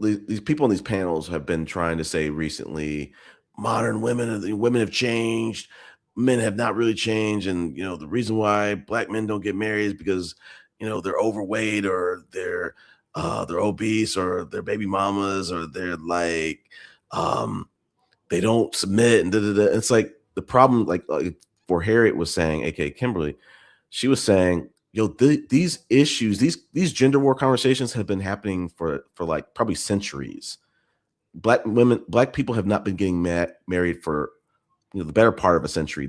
these people in these panels have been trying to say recently, modern women have changed, men have not really changed, and you know the reason why Black men don't get married is because you know they're overweight or they're obese or they're baby mamas or they're like they don't submit and da-da-da. It's like the problem, like for Harriet was saying, aka Kimberly, she was saying, yo, these issues, these gender war conversations have been happening for like probably centuries. Black people have not been getting married for the better part of a century.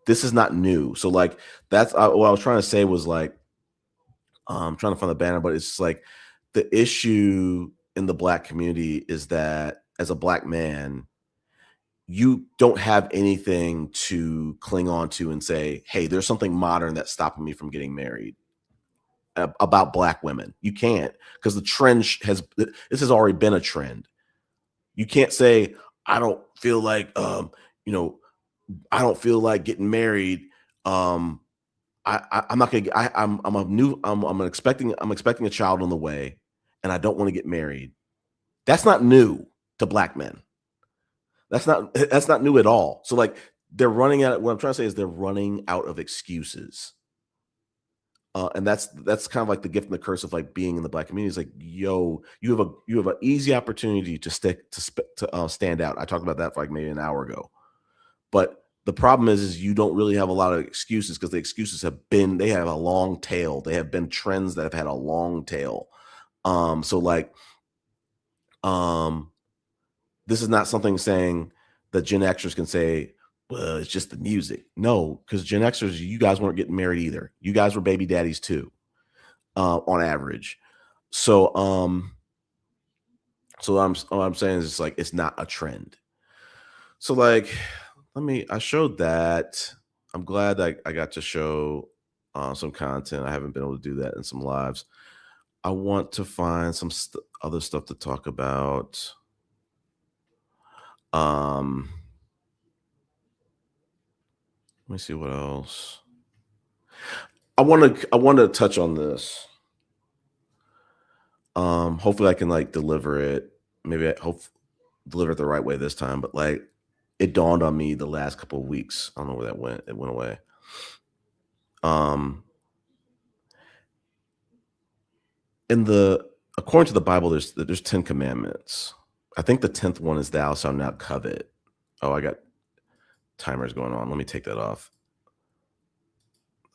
This is not new. So like that's what I was trying to say was like, I'm trying to find the banner, but it's like the issue in the Black community is that as a Black man, you don't have anything to cling on to and say, hey, there's something modern that's stopping me from getting married about Black women. You can't, because the trend this has already been a trend. You can't say, I don't feel like, I don't feel like getting married. I'm not gonna. I'm expecting a child on the way, and I don't want to get married. That's not new to Black men. That's not new at all. So like they're running out. What I'm trying to say is they're running out of excuses. And that's kind of like the gift and the curse of like being in the Black community. Is like, yo, you have an easy opportunity to stand out. I talked about that for like maybe an hour ago, but the problem is you don't really have a lot of excuses, because the excuses they have a long tail. They have been trends that have had a long tail. So like, this is not something saying that Gen Xers can say, well, it's just the music. No, because Gen Xers, you guys weren't getting married either. You guys were baby daddies too, on average. So, what I'm saying is it's like, it's not a trend. So like, I showed that. I'm glad that I got to show some content. I haven't been able to do that in some lives. I want to find some other stuff to talk about. Let me see what else. I want to touch on this. Hopefully I can like deliver it. Maybe deliver it the right way this time. But like, it dawned on me the last couple of weeks. I don't know where that went. It went away. According to the Bible, there's 10 commandments. I think the 10th one is thou shalt not covet. Oh, I got timers going on. Let me take that off.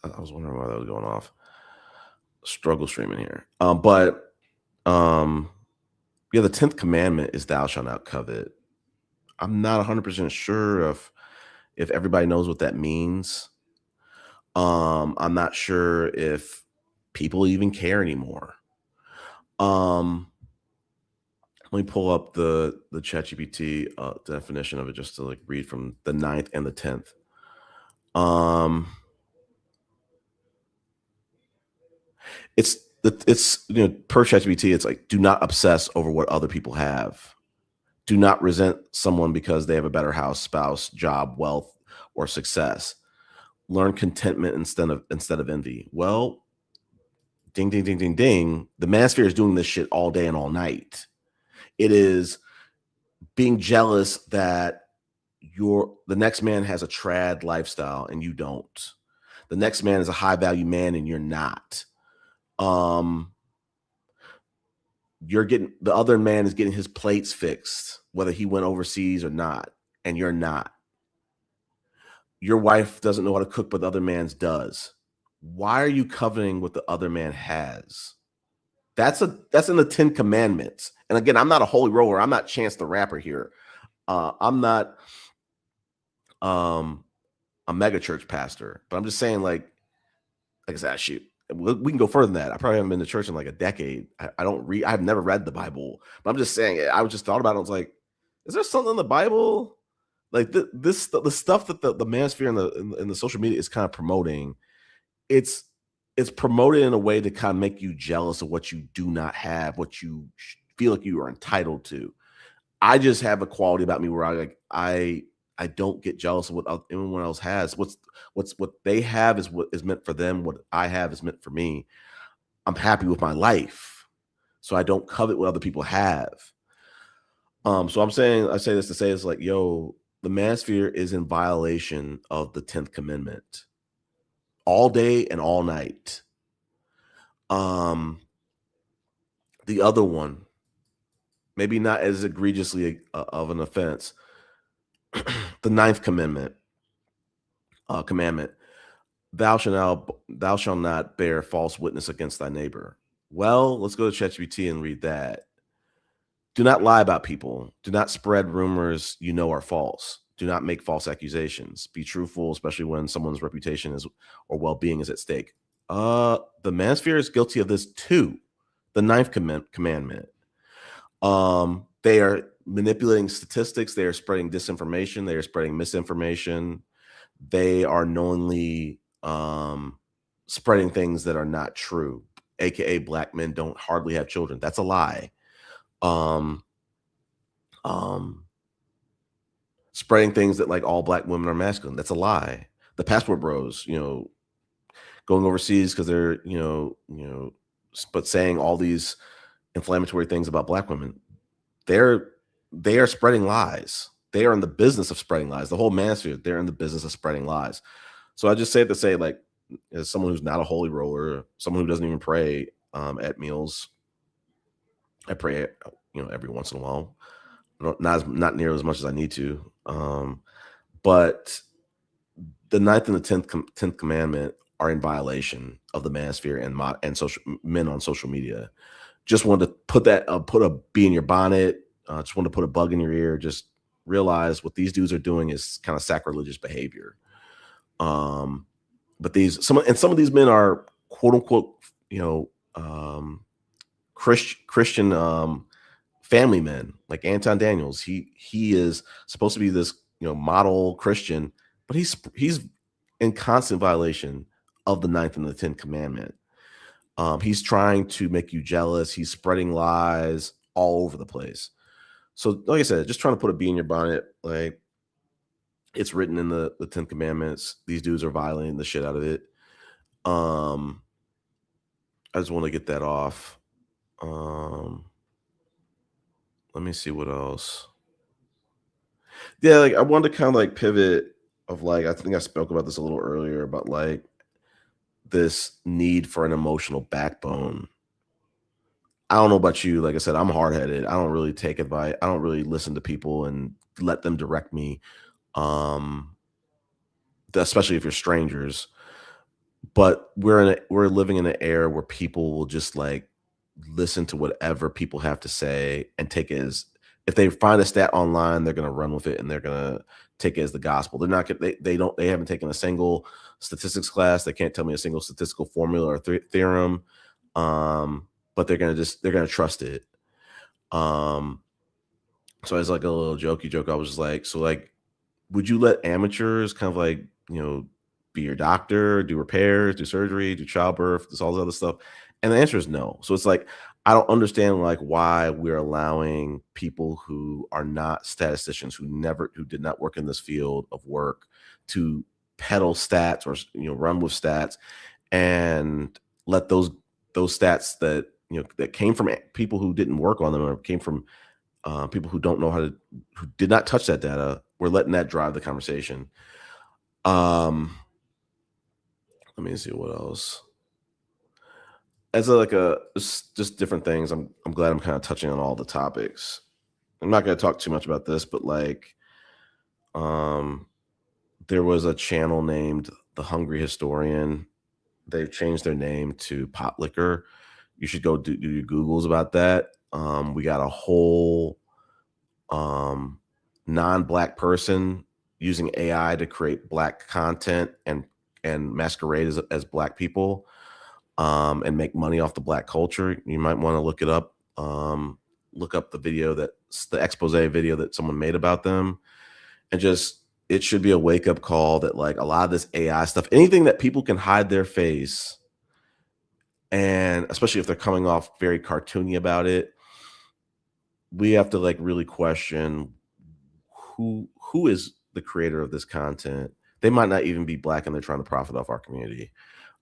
I was wondering why that was going off. Struggle streaming here. Yeah, the 10th commandment is thou shalt not covet. I'm not 100% sure if everybody knows what that means. I'm not sure if people even care anymore. Let me pull up the ChatGPT definition of it just to like read from the 9th and the 10th. It's per ChatGPT, it's like, do not obsess over what other people have. Do not resent someone because they have a better house, spouse, job, wealth, or success. Learn contentment instead of envy. Well, ding, ding, ding, ding, ding. The manosphere is doing this shit all day and all night. It is being jealous that the next man has a trad lifestyle and you don't. The next man is a high value man and you're not. The other man is getting his plates fixed, whether he went overseas or not, and you're not. Your wife doesn't know how to cook, but the other man's does. Why are you coveting what the other man has? That's in the 10 commandments. And again, I'm not a holy roller. I'm not Chance the Rapper here. I'm not a mega church pastor, but I'm just saying, like I said, shoot, we can go further than that. I probably haven't been to church in like a decade. I've never read the Bible, but I'm just saying, I just thought about it. I was like, is there something in the Bible? Like the stuff that the manosphere and the social media is kind of promoting, it's promoted in a way to kind of make you jealous of what you do not have, what you feel like you are entitled to. I just have a quality about me where I don't get jealous of what anyone else has. What they have is what is meant for them. What I have is meant for me. I'm happy with my life, so I don't covet what other people have. So I say this to say, it's like, yo, the manosphere is in violation of the 10th commandment all day and all night. The other one, maybe not as egregiously of an offense, the 9th commandment, thou shalt not bear false witness against thy neighbor. Well, let's go to ChatGPT and read that. Do not lie about people. Do not spread rumors are false. Do not make false accusations. Be truthful, especially when someone's reputation or well-being is at stake. The manosphere is guilty of this too. The 9th commandment. They are manipulating statistics. They are spreading disinformation. They are spreading misinformation. They are knowingly spreading things that are not true, aka Black men don't hardly have children. That's a lie. Spreading things that like all Black women are masculine. That's a lie. The passport bros, going overseas because they're, but saying all these inflammatory things about Black women. They are spreading lies. They are in the business of spreading lies. The whole manosphere, they're in the business of spreading lies. So I just say to say, like, as someone who's not a holy roller, someone who doesn't even pray at meals, I pray, every once in a while, not nearly as much as I need to. But the 9th and the 10th commandment are in violation of the manosphere and social men on social media. Just wanted to put a bee in your bonnet. Just wanted to put a bug in your ear. Just realize what these dudes are doing is kind of sacrilegious behavior. But some of these men are quote unquote, Christian family men, like Anton Daniels. He is supposed to be this, model Christian, but he's in constant violation of the 9th and the 10th commandment. He's trying to make you jealous. He's spreading lies all over the place. So, like I said, just trying to put a bee in your bonnet. Like, it's written in the 10 commandments. These dudes are violating the shit out of it. I just want to get that off. Let me see what else. Yeah, like I wanted to kind of like pivot of like, I think I spoke about this a little earlier about like this need for an emotional backbone. I don't know about you. Like I said, I'm hard-headed. I don't really take advice. I don't really listen to people and let them direct me. Especially if you're strangers. But we're living in an era where people will just like listen to whatever people have to say and take it as, if they find a stat online, they're gonna run with it and they're gonna take it as the gospel. They're not they haven't taken a single statistics class. They can't tell me a single statistical formula or theorem. But they're gonna trust it. So it's like a little jokey joke. I was just like, so like, would you let amateurs kind of like, be your doctor, do repairs, do surgery, do childbirth, all this other stuff? And the answer is no. So it's like, I don't understand like why we're allowing people who are not statisticians, who did not work in this field of work, to peddle stats or run with stats and let those stats that that came from people who didn't work on them or came from people who don't know who did not touch that data. We're letting that drive the conversation. Let me see what else. As just different things. I'm glad I'm kind of touching on all the topics. I'm not going to talk too much about this, but like, there was a channel named The Hungry Historian. They've changed their name to Pot Liquor. You should go do your Googles about that. We got a whole non-Black person using AI to create Black content and masquerade as Black people, and make money off the Black culture. You might want to look it up. Look up the expose video that someone made about them, and it should be a wake-up call that like a lot of this AI stuff, anything that people can hide their face, and especially if they're coming off very cartoony about it, we have to like really question who is the creator of this content. They might not even be Black and they're trying to profit off our community.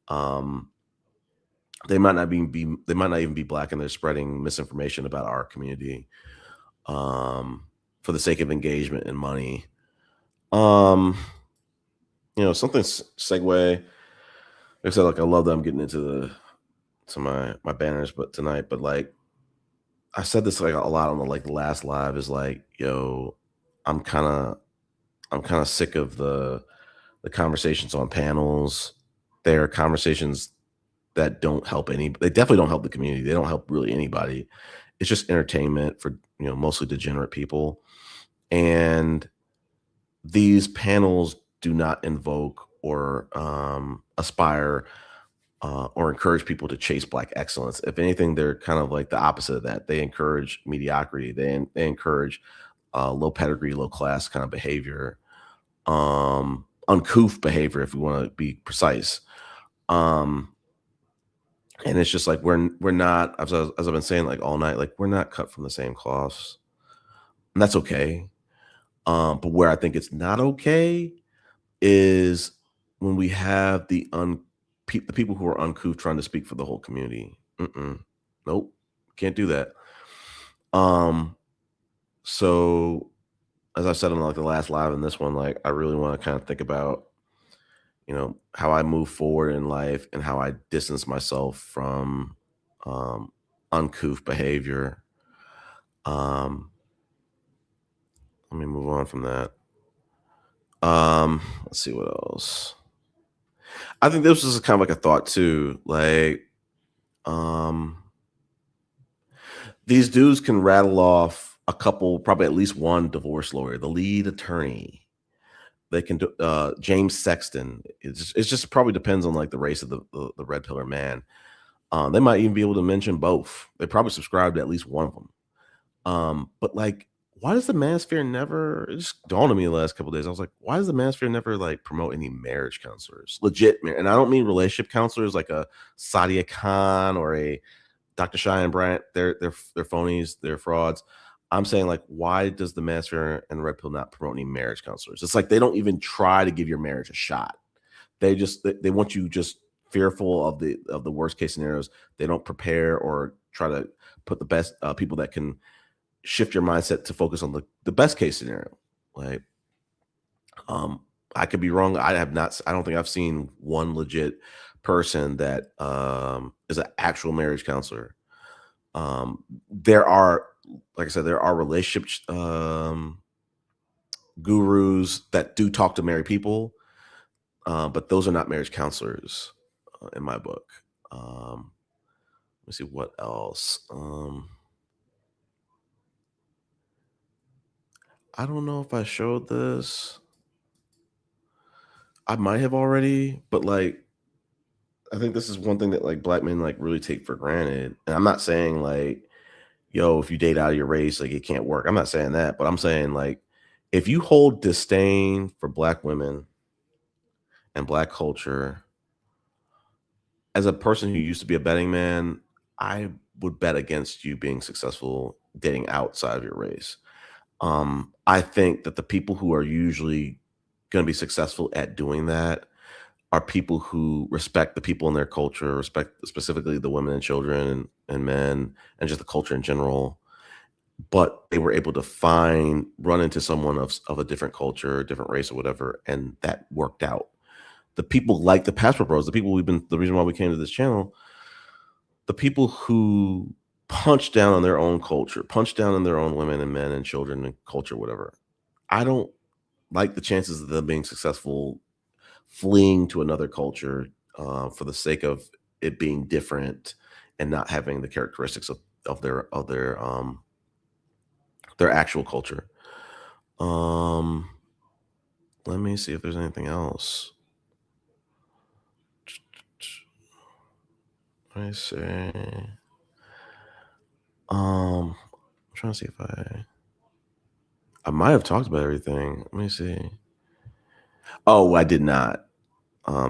They might not even be Black and they're spreading misinformation about our community for the sake of engagement and money. Something segue. Like I said, like I love that I'm getting into my banners, but tonight, but like I said this like a lot on the last live is like, yo, I'm kind of sick of the conversations on panels. They're conversations that don't help they definitely don't help the community. They don't help really anybody. It's just entertainment for, mostly degenerate people. And these panels do not invoke or aspire or encourage people to chase Black excellence. If anything, they're kind of like the opposite of that. They encourage mediocrity. They encourage low pedigree, low class kind of behavior, uncouth behavior, if we want to be precise. And it's just like we're not, as I've been saying like all night, like we're not cut from the same cloths, and that's okay. But where I think it's not okay is when we have the people who are uncouth trying to speak for the whole community. Nope, can't do that. So as I said in like the last live and this one, like I really want to kind of think about, you know, how I move forward in life and how I distance myself from uncouth behavior. Let me move on from that. Let's see what else. I think this is kind of like a thought too. Like, these dudes can rattle off a couple, probably at least one divorce lawyer, the lead attorney. They can do James Sexton. It just probably depends on like the race of the red pillar man. They might even be able to mention both. They probably subscribe to at least one of them. But like, why does the Manosphere never? It just dawned on me the last couple of days. I was like, why does the Manosphere never like promote any marriage counselors, legit? And I don't mean relationship counselors like a Sadia Khan or a Dr. Cheyenne Bryant. They're phonies. They're frauds. I'm saying, like, why does the Manosphere and the Red Pill not promote any marriage counselors? It's like they don't even try to give your marriage a shot. They want you just fearful of the worst case scenarios. They don't prepare or try to put the best people that can shift your mindset to focus on the best case scenario. Like, I could be wrong. I don't think I've seen one legit person that is an actual marriage counselor. There are, like I said, there are relationship gurus that do talk to married people, but those are not marriage counselors in my book. Let me see what else. I don't know if I showed this. I might have already, but like, I think this is one thing that like Black men like really take for granted. And I'm not saying like, yo, if you date out of your race, like it can't work. I'm not saying that, but I'm saying like, if you hold disdain for Black women and Black culture, as a person who used to be a betting man, I would bet against you being successful dating outside of your race. I think that the people who are usually going to be successful at doing that are people who respect the people in their culture, respect specifically the women and children and men and just the culture in general. But they were able to run into someone of a different culture, different race or whatever, and that worked out. The people like the Passport Bros, the reason why we came to this channel, the people who punch down on their own culture, punch down on their own women and men and children and culture, whatever. I don't like the chances of them being successful fleeing to another culture for the sake of it being different and not having the characteristics of their actual culture. Let me see if there's anything else. Let me see. I'm trying to see if I might have talked about everything. Let me see. Oh, I did not.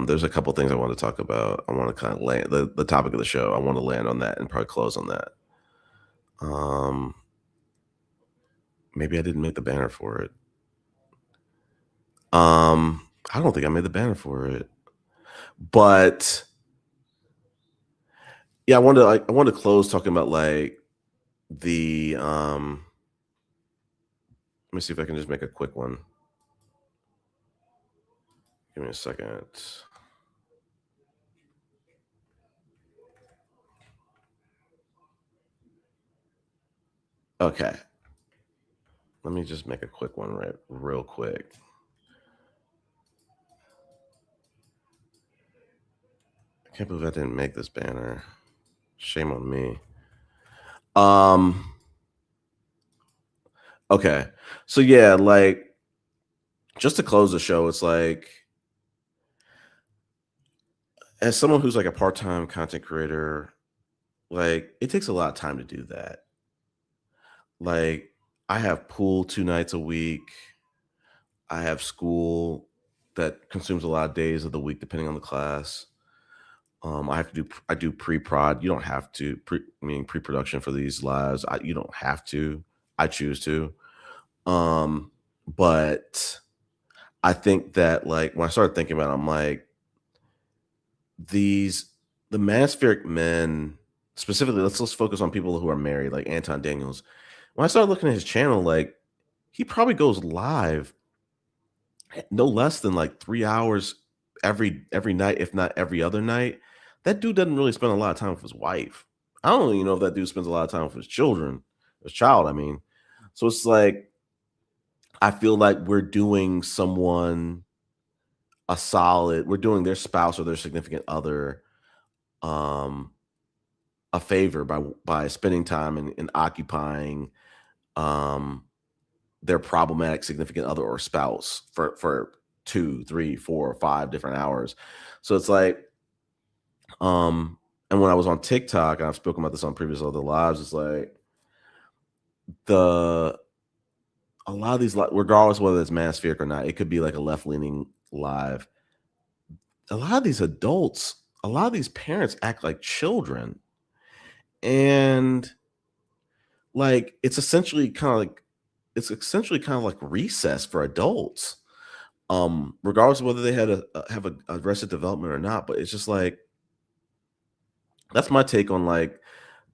There's a couple things I want to talk about. I want to kind of land the topic of the show. I want to land on that and probably close on that. Maybe I didn't make the banner for it. I don't think I made the banner for it. But yeah, I want to close talking about like the let me see if I can just make a quick one. Give me a second. Okay. Let me just make a quick one real quick. I can't believe I didn't make this banner. Shame on me. Okay. So yeah, like just to close the show, it's like as someone who's like a part-time content creator, like it takes a lot of time to do that. Like I have pool 2 nights a week. I have school that consumes a lot of days of the week, depending on the class. I do pre-prod. You don't have to pre-production for these lives. You don't have to. I choose to. But I think that like when I started thinking about it, I'm like, the Manospheric men, specifically, let's focus on people who are married, like Anton Daniels. When I started looking at his channel, like he probably goes live no less than like 3 hours every night, if not every other night. That dude doesn't really spend a lot of time with his wife. I don't even know if that dude spends a lot of time with his child, I mean. So it's like, I feel like we're doing someone a solid, we're doing their spouse or their significant other a favor by spending time and occupying their problematic significant other or spouse for 2, 3, 4, or 5 different hours. So it's like, and when I was on TikTok, and I've spoken about this on previous other lives, it's like a lot of these, regardless whether it's Manospheric or not, it could be like a left-leaning live. A lot of these adults, a lot of these parents act like children. And like it's essentially kind of like recess for adults. Regardless of whether they had have a Arrested Development or not. But it's just like, that's my take on like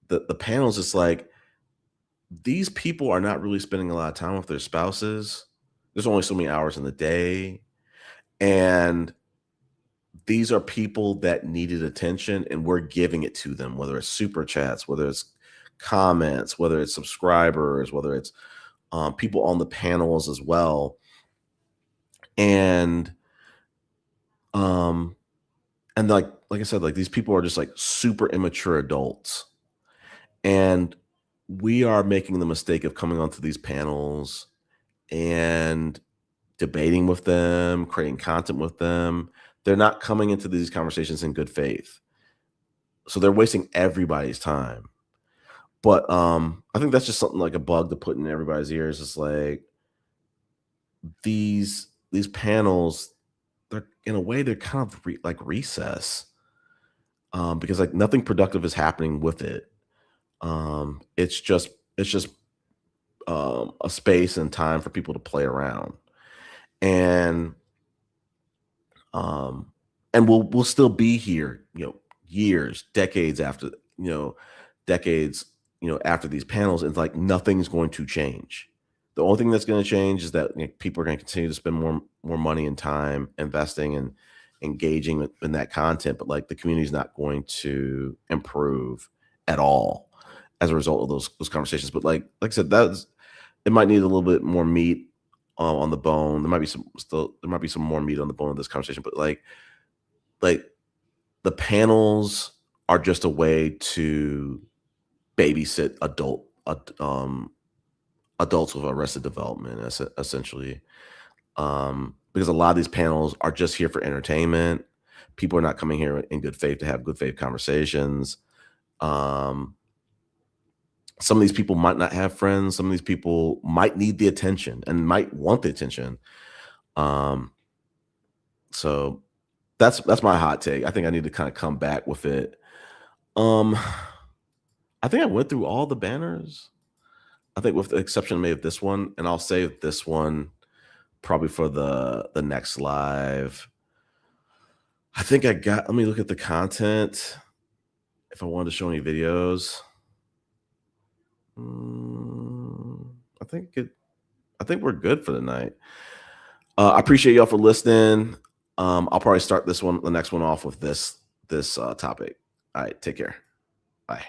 the panels. It's like, these people are not really spending a lot of time with their spouses. There's only so many hours in the day. And these are people that needed attention, and we're giving it to them, whether it's super chats, whether it's comments, whether it's subscribers, whether it's people on the panels as well. And like I said, like these people are just like super immature adults. And we are making the mistake of coming onto these panels and debating with them, creating content with them. They're not coming into these conversations in good faith. So they're wasting everybody's time. But I think that's just something like a bug to put in everybody's ears. It's like these panels, they're in a way, they're kind of like recess, because like nothing productive is happening with it. It's just a space and time for people to play around, and we'll still be here, years, decades after, after these panels. It's like nothing's going to change. The only thing that's going to change is that people are going to continue to spend more money and time investing and engaging in that content, but like the community is not going to improve at all as a result of those conversations. But like I said, it might need a little bit more meat on the bone. There might be some more meat on the bone of this conversation. But like the panels are just a way to babysit adults with Arrested Development, essentially, because a lot of these panels are just here for entertainment. People are not coming here in good faith to have good faith conversations. Some of these people might not have friends. Some of these people might need the attention and might want the attention. So that's my hot take. I think I need to kind of come back with it. I think I went through all the banners. I think with the exception maybe of this one, and I'll save this one probably for the next live. I think let me look at the content if I wanted to show any videos. I think we're good for the night. I appreciate y'all for listening. I'll probably start the next one off with this topic. All right, take care. Bye.